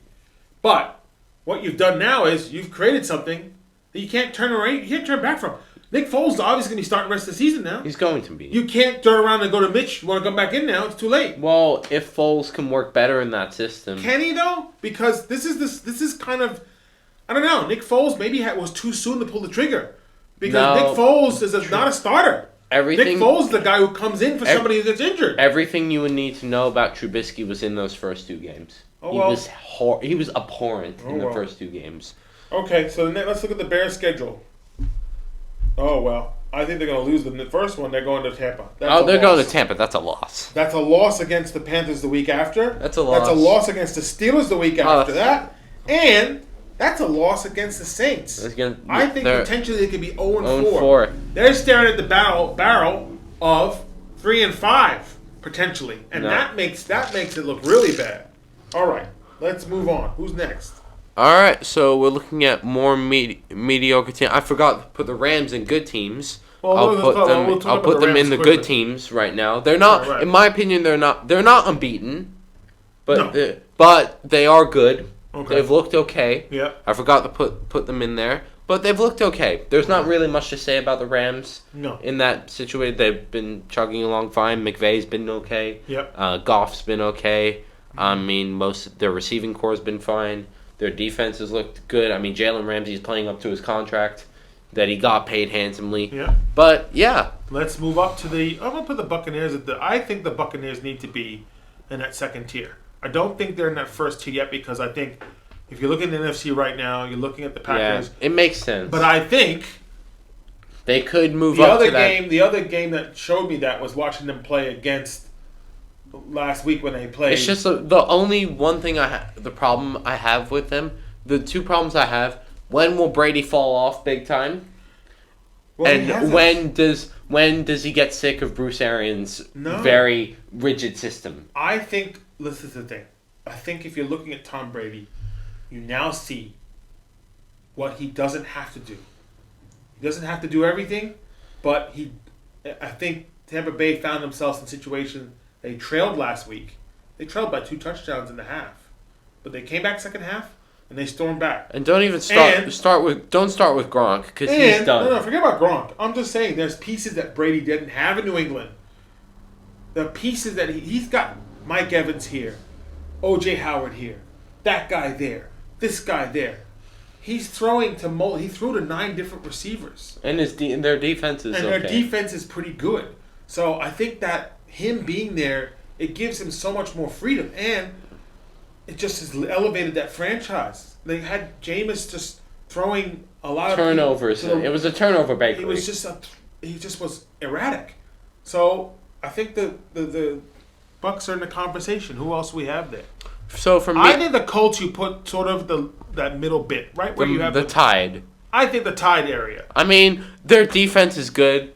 But what you've done now is you've created something that you can't turn around. You can't turn back from. Nick Foles is obviously going to be starting the rest of the season now. He's going to be. You can't turn around and go to Mitch. You want to come back in now? It's too late. Well, if Foles can work better in that system, can he though? Because this is kind of, I don't know. Nick Foles maybe was too soon to pull the trigger because Nick Foles is not a starter. Nick Foles is the guy who comes in for somebody who gets injured. Everything you would need to know about Trubisky was in those first 2 games. He was abhorrent in the first 2 games. Okay, so let's look at the Bears' schedule. Oh, well. I think they're going to lose the first one. They're going to Tampa. They're going to Tampa. That's a loss. That's a loss against the Panthers the week after. That's a loss. That's a loss against the Steelers the week after that. And that's a loss against the Saints. I think potentially they could be 0-4. They're staring at the barrel of 3-5 potentially, and that makes it look really bad. All right, let's move on. Who's next? All right, so we're looking at more mediocre teams. I forgot to put the Rams in good teams. Well, I'll we'll put talk- them. we'll talk I'll about put the them in Rams the quickly. good teams right now. They're not, Right. in my opinion, they're not. They're not unbeaten, but No. but they are good. Okay. They've looked okay. Yeah. I forgot to put them in there, but they've looked okay. There's not really much to say about the Rams No. in that situation. They've been chugging along fine. McVay's been okay. Yep. Goff's been okay. I mean, most their receiving core has been fine. Their defense has looked good. I mean, Jalen Ramsey's playing up to his contract that he got paid handsomely. Yeah. But yeah, Let's move up to the. I'm gonna put the Buccaneers at the. I think the Buccaneers need to be in that second tier. I don't think they're in that first tier yet because I think if you're looking at the NFC right now, you're looking at the Packers. yeah, it makes sense. But I think They could move the up other to that. game, the other game that showed me that was watching them play against last week when they played. It's just the only one thing the problem I have with them. The two problems I have: when will Brady fall off big time, Well, he and hasn't. when does he get sick of Bruce Arians' No. very rigid system? I think this is the thing. I think if you're looking at Tom Brady, you now see what he doesn't have to do. He doesn't have to do everything, but I think Tampa Bay found themselves in a situation they trailed last week. They trailed by 2 touchdowns in the half, but they came back second half and they stormed back. And don't even And- start with Gronk because he's done. No, forget about Gronk. I'm just saying there's pieces that Brady didn't have in New England. The pieces that he's got Mike Evans here, O.J. Howard here, that guy there, this guy there. He's throwing to he threw to 9 different receivers. And their defense is And okay. their defense is pretty good. So I think that him being there, it gives him so much more freedom. And it just has elevated that franchise. They had Jameis just throwing a lot of Turnovers. people to the- It was a turnover bakery. he was he just was erratic. So I think the Bucks are in the conversation. Who else we have there? So for me, I think the Colts you put sort of that middle bit right where you have the Tide. I think the Tide area I mean, their defense is good.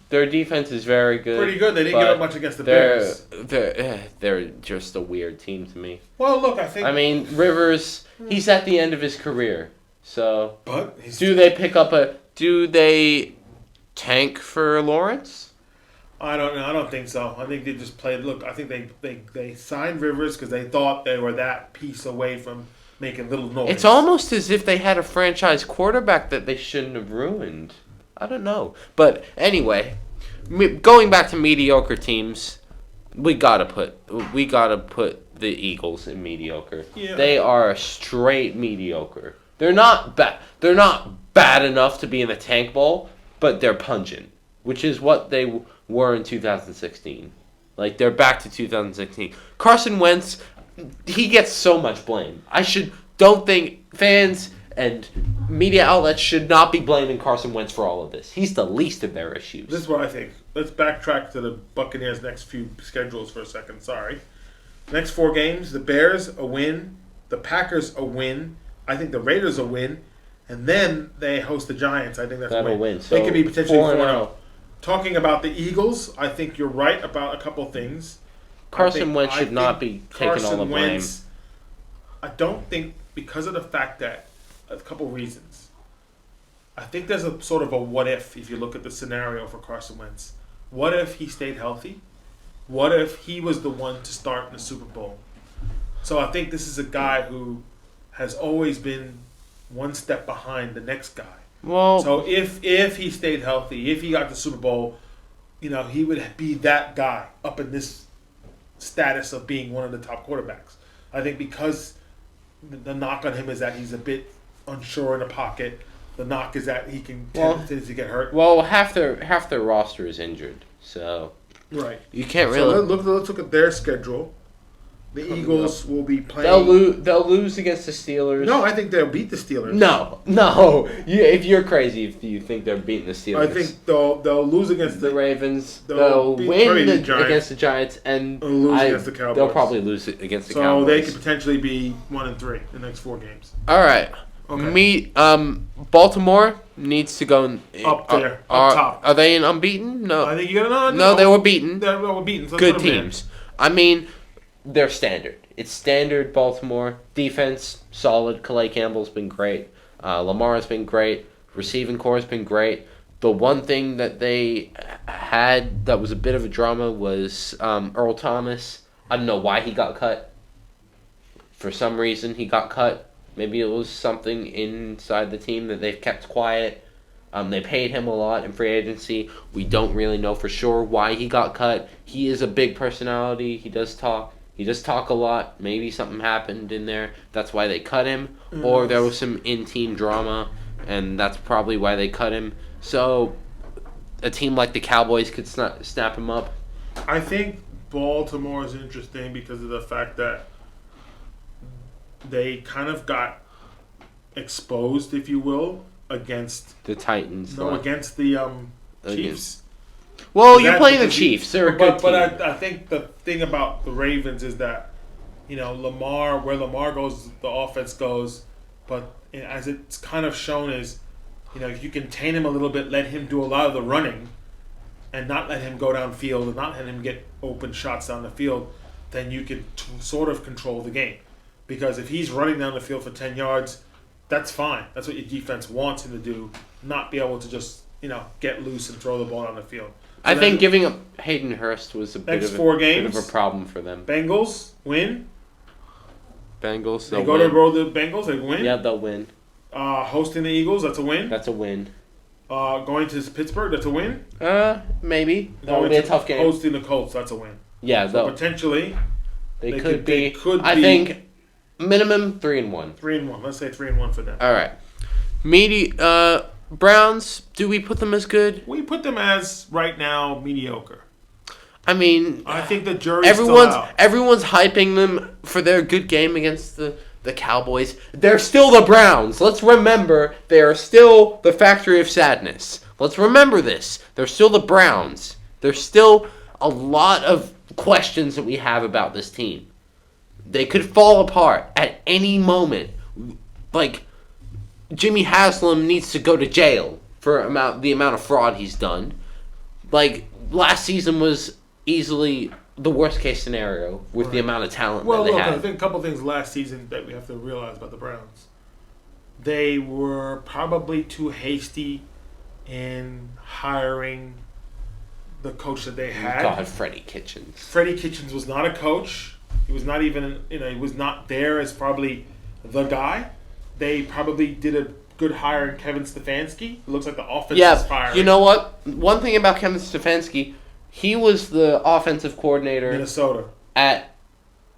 Their defense is very good. pretty good. They didn't give but up much against the they're, Bears. they're just a weird team to me. Well, look, I think. I mean, Rivers, he's at the end of his career. So, but he's, do they tank for Lawrence? I don't know. I don't think so. I think they just played. Look, I think they signed Rivers because they thought they were that piece away from making little noise. It's almost as if they had a franchise quarterback that they shouldn't have ruined. I don't know. But anyway, going back to mediocre teams, we gotta put the Eagles in mediocre. Yeah. They are a straight mediocre. They're not bad. They're not bad enough to be in the tank bowl, but they're pungent, which is what they were in 2016. Like, they're back to 2016. Carson Wentz, he gets so much blame. Don't think fans and media outlets should not be blaming Carson Wentz for all of this. He's the least of their issues. This is what I think. Let's backtrack to the Buccaneers' next few schedules for a second. Sorry. Next 4 games: the Bears a win, the Packers a win. I think the Raiders a win, and then they host the Giants. I think that's That'll a win. win. So They could be potentially 4-0. 4-0. Talking about the Eagles, I think you're right about a couple things. Carson Wentz should not be taking all the blame. I don't think, because of the fact that a couple reasons. I think there's a sort of a what if you look at the scenario for Carson Wentz. What if he stayed healthy? What if he was the one to start in the Super Bowl? So I think this is a guy who has always been one step behind the next guy. Well, So if he stayed healthy, if he got the Super Bowl, he would be that guy up in this status of being one of the top quarterbacks. I think because the knock on him is that he's a bit unsure in the pocket. The knock is that he can tend to get hurt. well, half their roster is injured, so Right. you can't So really. let's look at their schedule. The Eagles will be playing. They'll lose against the Steelers. No, I think they'll beat the Steelers. No. If you're crazy, if you think they're beating the Steelers, I think they'll lose against the Ravens. they'll They'll beat win probably the Giants. against the Giants, and They'll lose against the Cowboys. They'll probably lose it against the So Cowboys. they could potentially be 1-3 in the next 4 games. All right. Okay. Baltimore needs to go Up there, up are, top. Are they in unbeaten? No. I think you got to No, they were beaten. They were beaten. So Good let's put 'em in. teams. I mean, they're standard. It's standard Baltimore. Defense, solid. Calais Campbell's been great. Lamar's been great. Receiving core's been great. The one thing that they had that was a bit of a drama was Earl Thomas. I don't know why he got cut. For some reason, he got cut. Maybe it was something inside the team that they've kept quiet. They paid him a lot in free agency. We don't really know for sure why he got cut. He is a big personality. He does talk. He does talk a lot. Maybe something happened in there. That's why they cut him. Or there was some in-team drama, and that's probably why they cut him. So a team like the Cowboys could snap him up. I think Baltimore is interesting because of the fact that they kind of got exposed, if you will, against the Titans. Against the Chiefs. Well, you're playing the Chiefs. They're a good team. But I think the thing about the Ravens is that, Lamar, where Lamar goes, the offense goes. But as it's kind of shown is, if you contain him a little bit, let him do a lot of the running, and not let him go downfield, and not let him get open shots down the field, then you can sort of control the game. Because if he's running down the field for 10 yards, that's fine. That's what your defense wants him to do, not be able to just, get loose and throw the ball down the field. So I think giving up Hayden Hurst was a bit of a problem for them. Bengals win. Bengals, they go to roll the Bengals, they win. Yeah, they'll win. Hosting the Eagles, that's a win. That's a win. Going to Pittsburgh, that's a win. Maybe that would be a tough game. Hosting the Colts, that's a win. Yeah, so potentially they could be. I think minimum 3-1. 3-1. Let's say 3-1 for them. All right. Browns. Do we put them as good? We put them as right now mediocre. I mean, I think the jury's still out. Everyone's hyping them for their good game against the Cowboys. They're still the Browns. Let's remember, they are still the factory of sadness. Let's remember this. They're still the Browns. There's still a lot of questions that we have about this team. They could fall apart at any moment. Like, Jimmy Haslam needs to go to jail for the amount of fraud he's done. Like, last season was easily the worst case scenario with the amount of talent that they had. I think a couple things last season that we have to realize about the Browns. They were probably too hasty in hiring the coach that they had. God, Freddie Kitchens. Freddie Kitchens was not a coach. He was not even, he was not there as probably the guy. They probably did a good hire in Kevin Stefanski. It looks like the offense is firing. You know what? One thing about Kevin Stefanski, he was the offensive coordinator Minnesota at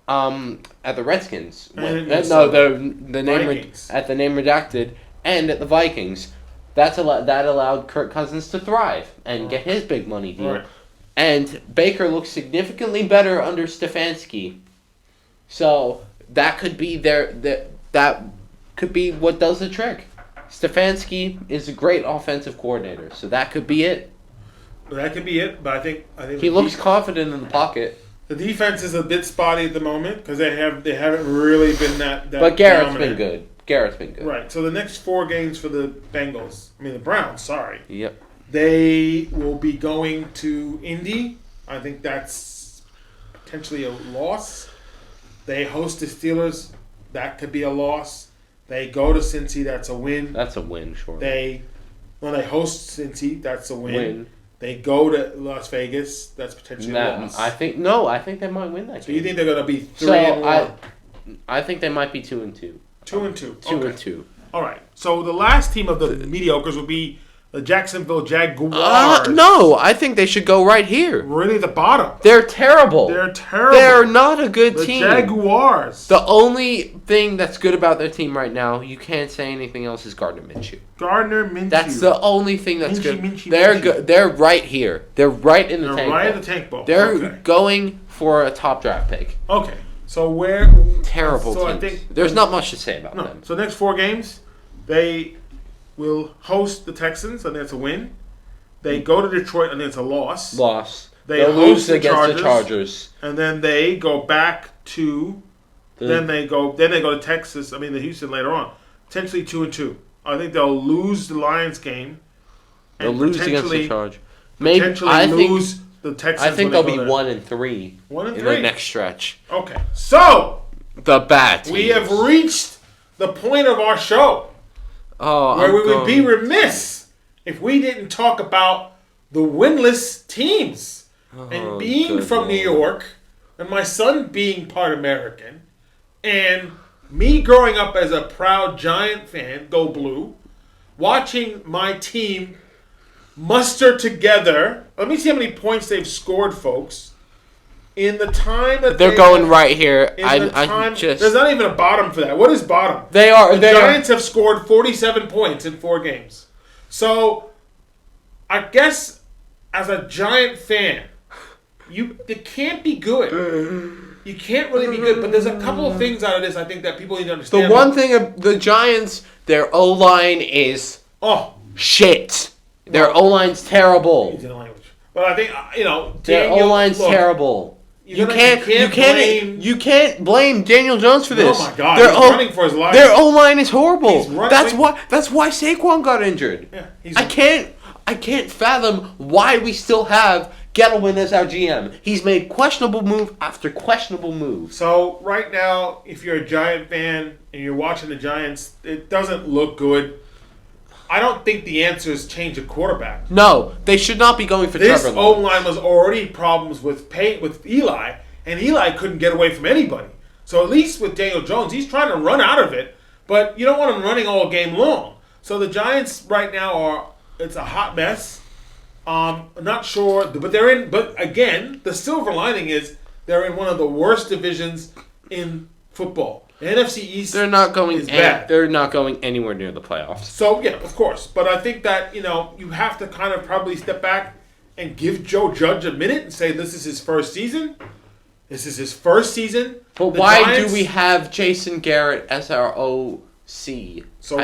the Redskins. The name at the name redacted, and at the Vikings. That allowed Kirk Cousins to thrive and get his big money deal. Right. And Baker looks significantly better under Stefanski. So that could be that could be what does the trick. Stefanski is a great offensive coordinator, so that could be it. That could be it, but I think he looks confident in the pocket. The defense is a bit spotty at the moment because they haven't really been that. But Garrett's been good. Right. So the next 4 games for the the Browns. Sorry. Yep. They will be going to Indy. I think that's potentially a loss. They host the Steelers. That could be a loss. They go to Cincy. That's a win. That's a win, sure. They host Cincy. That's a win. They go to Las Vegas. That's potentially a loss. I think they might win that game. So you think they're going to be 3-1? I think they might be 2-2. 2-2. 2-2. All right. So the last team of the mediocres would be the Jacksonville Jaguars. No, I think they should go right here. Really, the bottom. They're terrible. They're not a good team. The Jaguars. The only thing that's good about their team right now, you can't say anything else, is Gardner Minshew. That's the only thing that's good. They're good. They're right here. They're right in the tank. They're right in the tank bowl. They're going for a top draft pick. Okay. So where? Terrible teams. I think there's not much to say about them. So next 4 games, they will host the Texans, and that's a win. They go to Detroit, and it's a loss. They'll lose against the Chargers, and then they go back to. Then they go to Texas. The Houston later on. Potentially 2-2. I think they'll lose the Lions game. They'll lose against the Chargers. Potentially lose the Texans. I think when they'll they be go 1-3 1 and in 3 the next stretch. Okay, so The bad teams. we have reached the point of our show where we would be remiss if we didn't talk about the winless teams. And being from New York, and my son being part American, and me growing up as a proud Giant fan, go blue, watching my team muster together. Let me see how many points they've scored, folks. In the time that They're going right here. There's not even a bottom for that. What is bottom? They are. The Giants have scored 47 points in 4 games. So, I guess as a Giant fan, it can't be good. You can't really be good. But there's a couple of things out of this I think that people need to understand. The one thing of the Giants, their O-line is shit. Their O-line's terrible. But I think their O-line's terrible. You can't blame Daniel Jones for this. Oh my God! He's running for his life. Their O-line is horrible. That's why Saquon got injured. Yeah, I can't fathom why we still have Gettleman as our GM. He's made questionable move after questionable move. So right now, if you're a Giant fan and you're watching the Giants, it doesn't look good. I don't think the answer is change a quarterback. No, they should not be going for Trevor This O-line was already problems with Eli, and Eli couldn't get away from anybody. So at least with Daniel Jones, he's trying to run out of it, but you don't want him running all game long. So the Giants right now it's a hot mess. I'm not sure, but they're in. But again, the silver lining is they're in one of the worst divisions in football. The NFC East. They're not going. Is bad. They're not going anywhere near the playoffs. So yeah, of course. But I think that you have to kind of probably step back and give Joe Judge a minute and say this is his first season. This is his first season. But why do we have Jason Garrett as our OC? So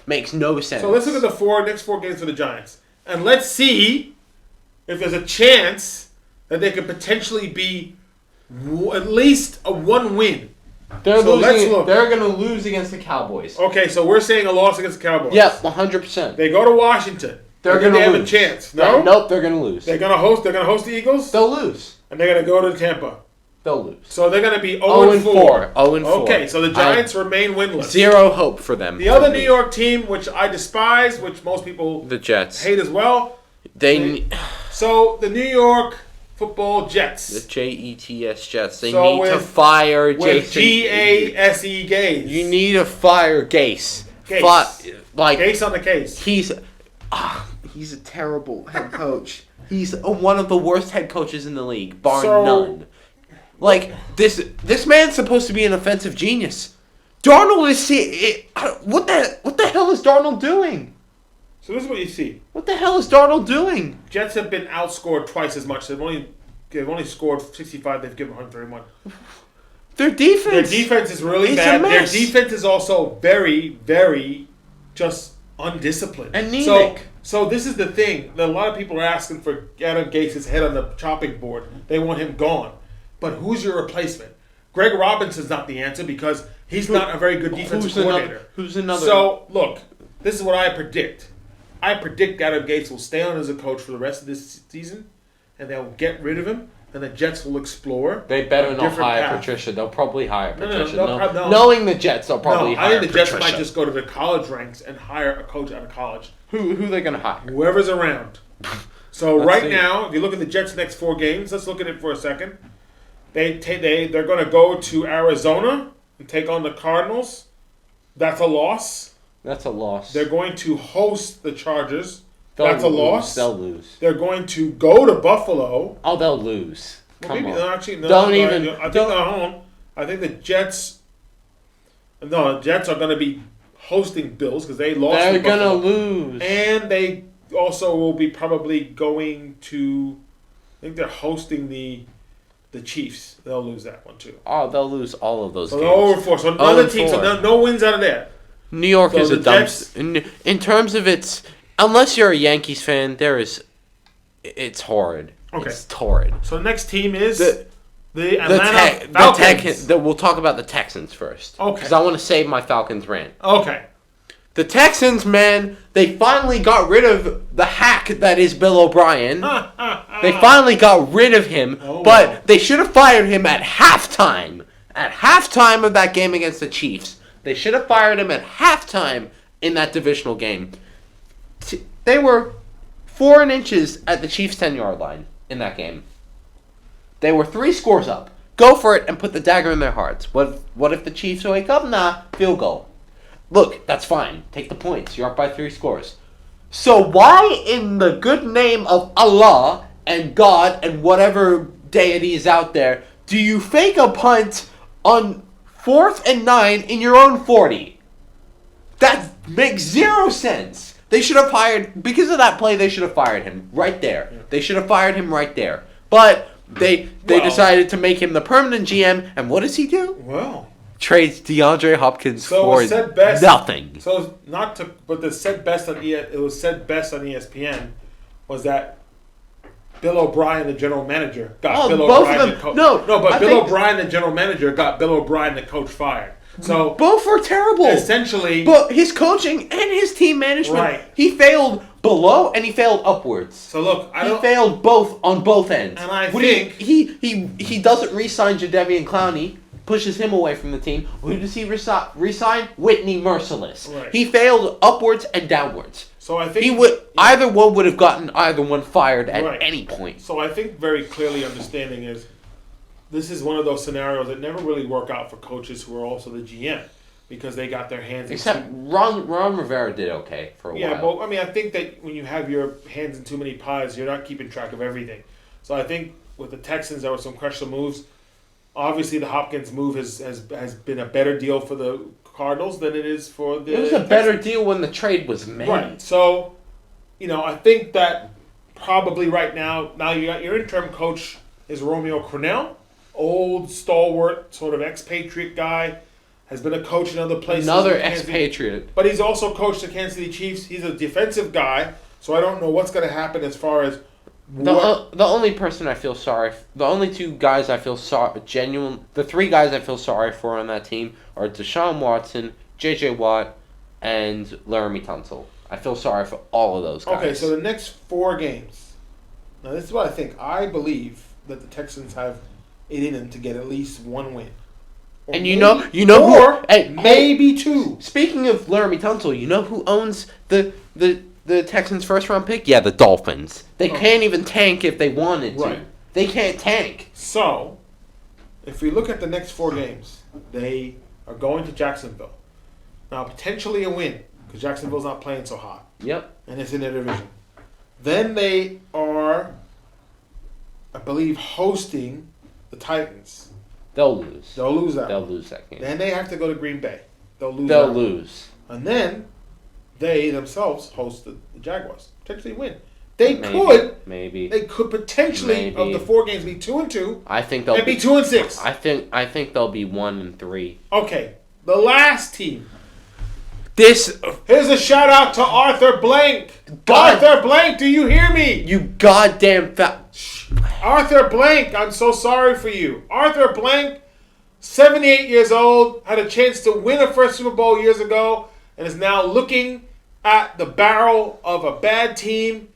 makes no sense. So let's look at the next four games for the Giants. And let's see if there's a chance that they could potentially be at least a 1 win. They're going to lose against the Cowboys. Okay, so we're saying a loss against the Cowboys. Yep, 100%. They go to Washington. They're going to have a chance. No? Nope, they're going to lose. They're going to host the Eagles? They'll lose. And they're going to go to Tampa. They'll lose. So they're going to be 0-4. 0-4. Okay, so the Giants remain winless. Zero hope for them. The other New York team, which I despise, which most people the Jets hate as well. So the New York Football Jets. The Jets Jets. They need to fire Jason. Gase Gase. You need to fire Gase. Gase on the case. He's a terrible head coach. He's one of the worst head coaches in the league, bar none. This man's supposed to be an offensive genius. Darnold is what the hell is Darnold doing? So this is what you see. What the hell is Darnold doing? Jets have been outscored twice as much. They've only scored 65. They've given 131. Their defense is really bad. Their defense is also very, very just undisciplined. Anemic. So this is the thing. That a lot of people are asking for Adam Gase's head on the chopping board. They want him gone. But who's your replacement? Greg Robinson's not the answer because he's not a very good defensive coordinator. Who's another? So, look, this is what I predict. I predict Adam Gase will stay on as a coach for the rest of this season, and they'll get rid of him, and the Jets will explore. They better not hire Patricia. They'll probably hire Patricia. No. Knowing the Jets, they'll probably hire I think the Jets Patricia. might just go to the college ranks and hire a coach out of college. Who are they going to hire? Whoever's around. So now, if you look at the Jets' next 4 games, let's look at it for a second. They're going to go to Arizona and take on the Cardinals. That's a loss. That's a loss. They're going to host the Chargers. That's a loss. They'll lose. They're going to go to Buffalo. Oh, they'll lose. Well, maybe on. Actually, no. Don't even. I think the Jets. No, the Jets are going to be hosting Bills because they lost. They're going to lose, and they also will be probably going to. I think they're hosting the Chiefs. They'll lose that one too. Oh, they'll lose all of those games. So 0-4. So another team. So no wins out of there. New York is a dumpster. In terms of its, unless you're a Yankees fan, it's horrid. Okay. It's torrid. So the next team is the Atlanta Falcons. We'll talk about the Texans first. Okay. Because I want to save my Falcons rant. Okay. The Texans, man, they finally got rid of the hack that is Bill O'Brien. They finally got rid of him, but they should have fired him at halftime. At halftime of that game against the Chiefs. They should have fired him at halftime in that divisional game. They were 4 inches at the Chiefs' 10-yard line in that game. They were 3 scores up. Go for it and put the dagger in their hearts. What if the Chiefs wake up? Nah, field goal. Look, that's fine. Take the points. You're up by 3 scores. So why in the good name of Allah and God and whatever deity is out there do you fake a punt on 4th and 9 in your own 40? That makes 0 sense. They should have fired, because of that play, they should have fired him right there. Yeah. They should have fired him right there. But they decided to make him the permanent GM, and what does he do? Well, trades DeAndre Hopkins for nothing. So but it was said best on ESPN was that Bill O'Brien, the general manager, got Bill O'Brien the coach. Bill O'Brien, the general manager, got Bill O'Brien, the coach, fired. So both were terrible. Essentially, but his coaching and his team management, he failed below and he failed upwards. So look, he failed both on both ends. And I think he doesn't re-sign Jadeveon Clowney, pushes him away from the team. Who does he re-sign? Whitney Merciless. Right. He failed upwards and downwards. So I think either one would have gotten either one fired at any point. So I think very clearly understanding is this is one of those scenarios that never really work out for coaches who are also the GM because they got their hands. Except Ron Rivera did okay for a while. Yeah, but I mean, I think that when you have your hands in too many pies, you're not keeping track of everything. So I think with the Texans, there were some questionable moves. Obviously, the Hopkins move has been a better deal for the Cardinals than it is for the. It was a better deal when the trade was made. Right. So, I think that probably right now you got your interim coach is Romeo Crennel, old stalwart sort of expatriate guy, has been a coach in other places. Another expatriate. But he's also coached the Kansas City Chiefs. He's a defensive guy, so I don't know what's going to happen as far as. The only person I feel sorry, the only 2 guys I feel sorry, the 3 guys I feel sorry for on that team are Deshaun Watson, J.J. Watt, and Laramie Tunsil. I feel sorry for all of those guys. Okay, so the next 4 games. Now this is what I think. I believe that the Texans have it in them to get at least 1 win. And you know who? Maybe 2. Speaking of Laramie Tunsil, you know who owns the Texans' first-round pick? Yeah, the Dolphins. They can't even tank if they wanted to. Right. They can't tank. So, if we look at the next 4 games, they are going to Jacksonville. Now, potentially a win, because Jacksonville's not playing so hot. Yep. And it's in their division. Then they are, I believe, hosting the Titans. They'll lose. They'll lose that game. Then they have to go to Green Bay. They'll lose. And then they themselves host the Jaguars. Potentially win. They could potentially of the 4 games be 2-2. I think they'll be 2-6. I think they'll be 1-3. Okay, the last team. Here's a shout out to Arthur Blank. Arthur Blank, do you hear me? You goddamn Arthur Blank, I'm so sorry for you. Arthur Blank, 78 years old, had a chance to win a first Super Bowl years ago, and is now looking at the barrel of a bad team.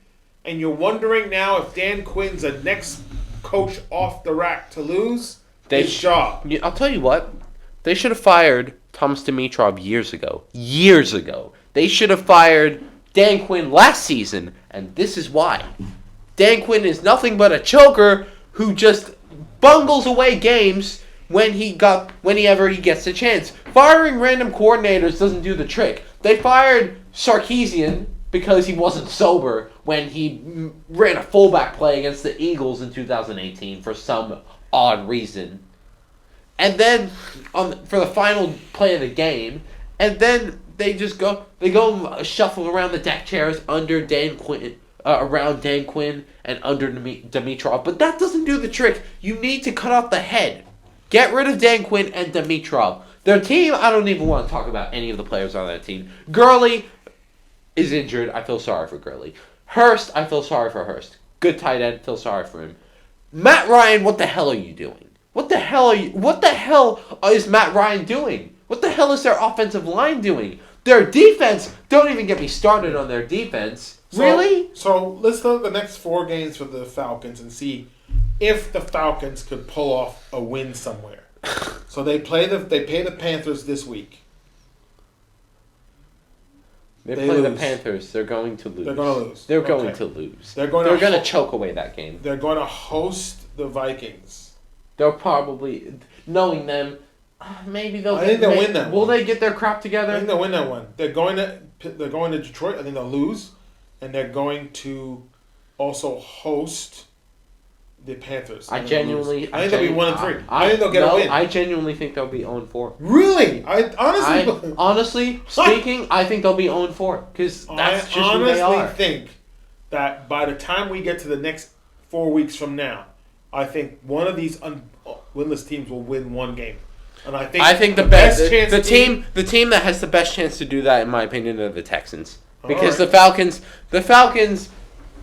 And you're wondering now if Dan Quinn's the next coach off the rack to lose his job. I'll tell you what. They should have fired Thomas Dimitrov years ago. Years ago. They should have fired Dan Quinn last season. And this is why. Dan Quinn is nothing but a choker who just bungles away games whenever he gets a chance. Firing random coordinators doesn't do the trick. They fired Sarkisian because he wasn't sober when he ran a fullback play against the Eagles in 2018 for some odd reason. And then for the final play of the game, and then they go shuffle around the deck chairs under Dan Quinn, around Dan Quinn and under Dimitrov. But that doesn't do the trick. You need to cut off the head. Get rid of Dan Quinn and Dimitrov. Their team, I don't even want to talk about any of the players on that team. Gurley is injured. I feel sorry for Gurley. Hurst, I feel sorry for Hurst. Good tight end, feel sorry for him. Matt Ryan, what the hell are you doing? What the hell is Matt Ryan doing? What the hell is their offensive line doing? Their defense, don't even get me started on their defense. Really? So let's look at the next 4 games for the Falcons and see if the Falcons could pull off a win somewhere. So they play the Panthers this week. They They play the lose. Panthers. They're going to lose. They're going to lose. They're going Okay. to lose. They're going to to choke away that game. They're going to host the Vikings. They'll probably, knowing them, maybe they'll. I think they'll win that Will one. they get their crap I together? think they'll win that one. They're going to Detroit. I think they'll lose, and they're going to also host the Panthers. I think they'll genuinely. lose. I think they'll be 1-3. I think they'll get no, a win. I genuinely think they'll be 0-4. Really? I honestly. Honestly speaking, I think they'll be 0-4 because that's just who they are. think that by the time we get to the next 4 weeks from now, I think one of these winless teams will win one game, and I think the best chance the team that has the best chance to do that, in my opinion, are the Texans because Alright. the Falcons,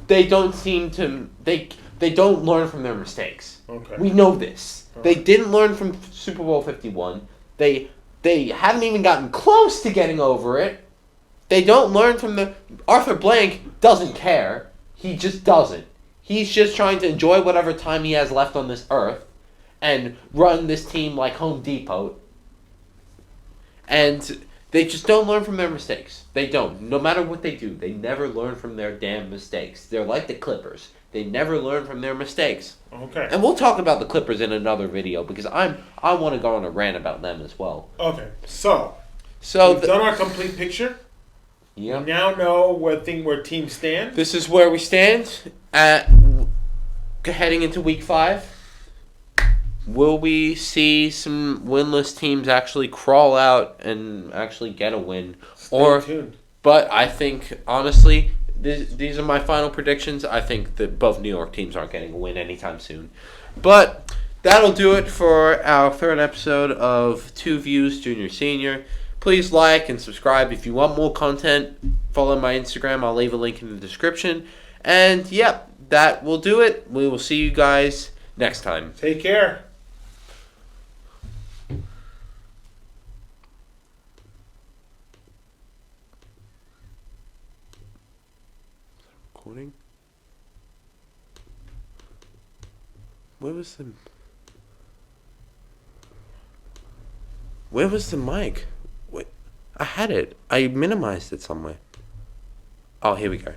they don't seem to they don't learn from their mistakes. Okay. We know this. They Alright. didn't learn from Super Bowl 51. They haven't even gotten close to getting over it. They don't learn from the Arthur Blank doesn't care. He just doesn't. He's just trying to enjoy whatever time he has left on this earth and run this team like Home Depot. And they just don't learn from their mistakes. They don't. No matter what they do, they never learn from their damn mistakes. They're like the Clippers. They never learn from their mistakes. Okay. And we'll talk about the Clippers in another video because I want to go on a rant about them as well. Okay. So So we've done our complete picture. yeah, We now know where teams stand. this is where we stand at heading into week 5. Will we see some winless teams actually crawl out and actually get a win? Stay tuned. But I think, honestly, these are my final predictions. I think that both New York teams aren't getting a win anytime soon. But that'll do it for our 3rd episode of Two Views Junior Senior. Please like and subscribe. If you want more content, follow my Instagram. I'll leave a link in the description. And, yep, that will do it. We will see you guys next time. Take care. Recording? Where was the mic? Wait, I had it. I minimized it somewhere. Oh, here we go.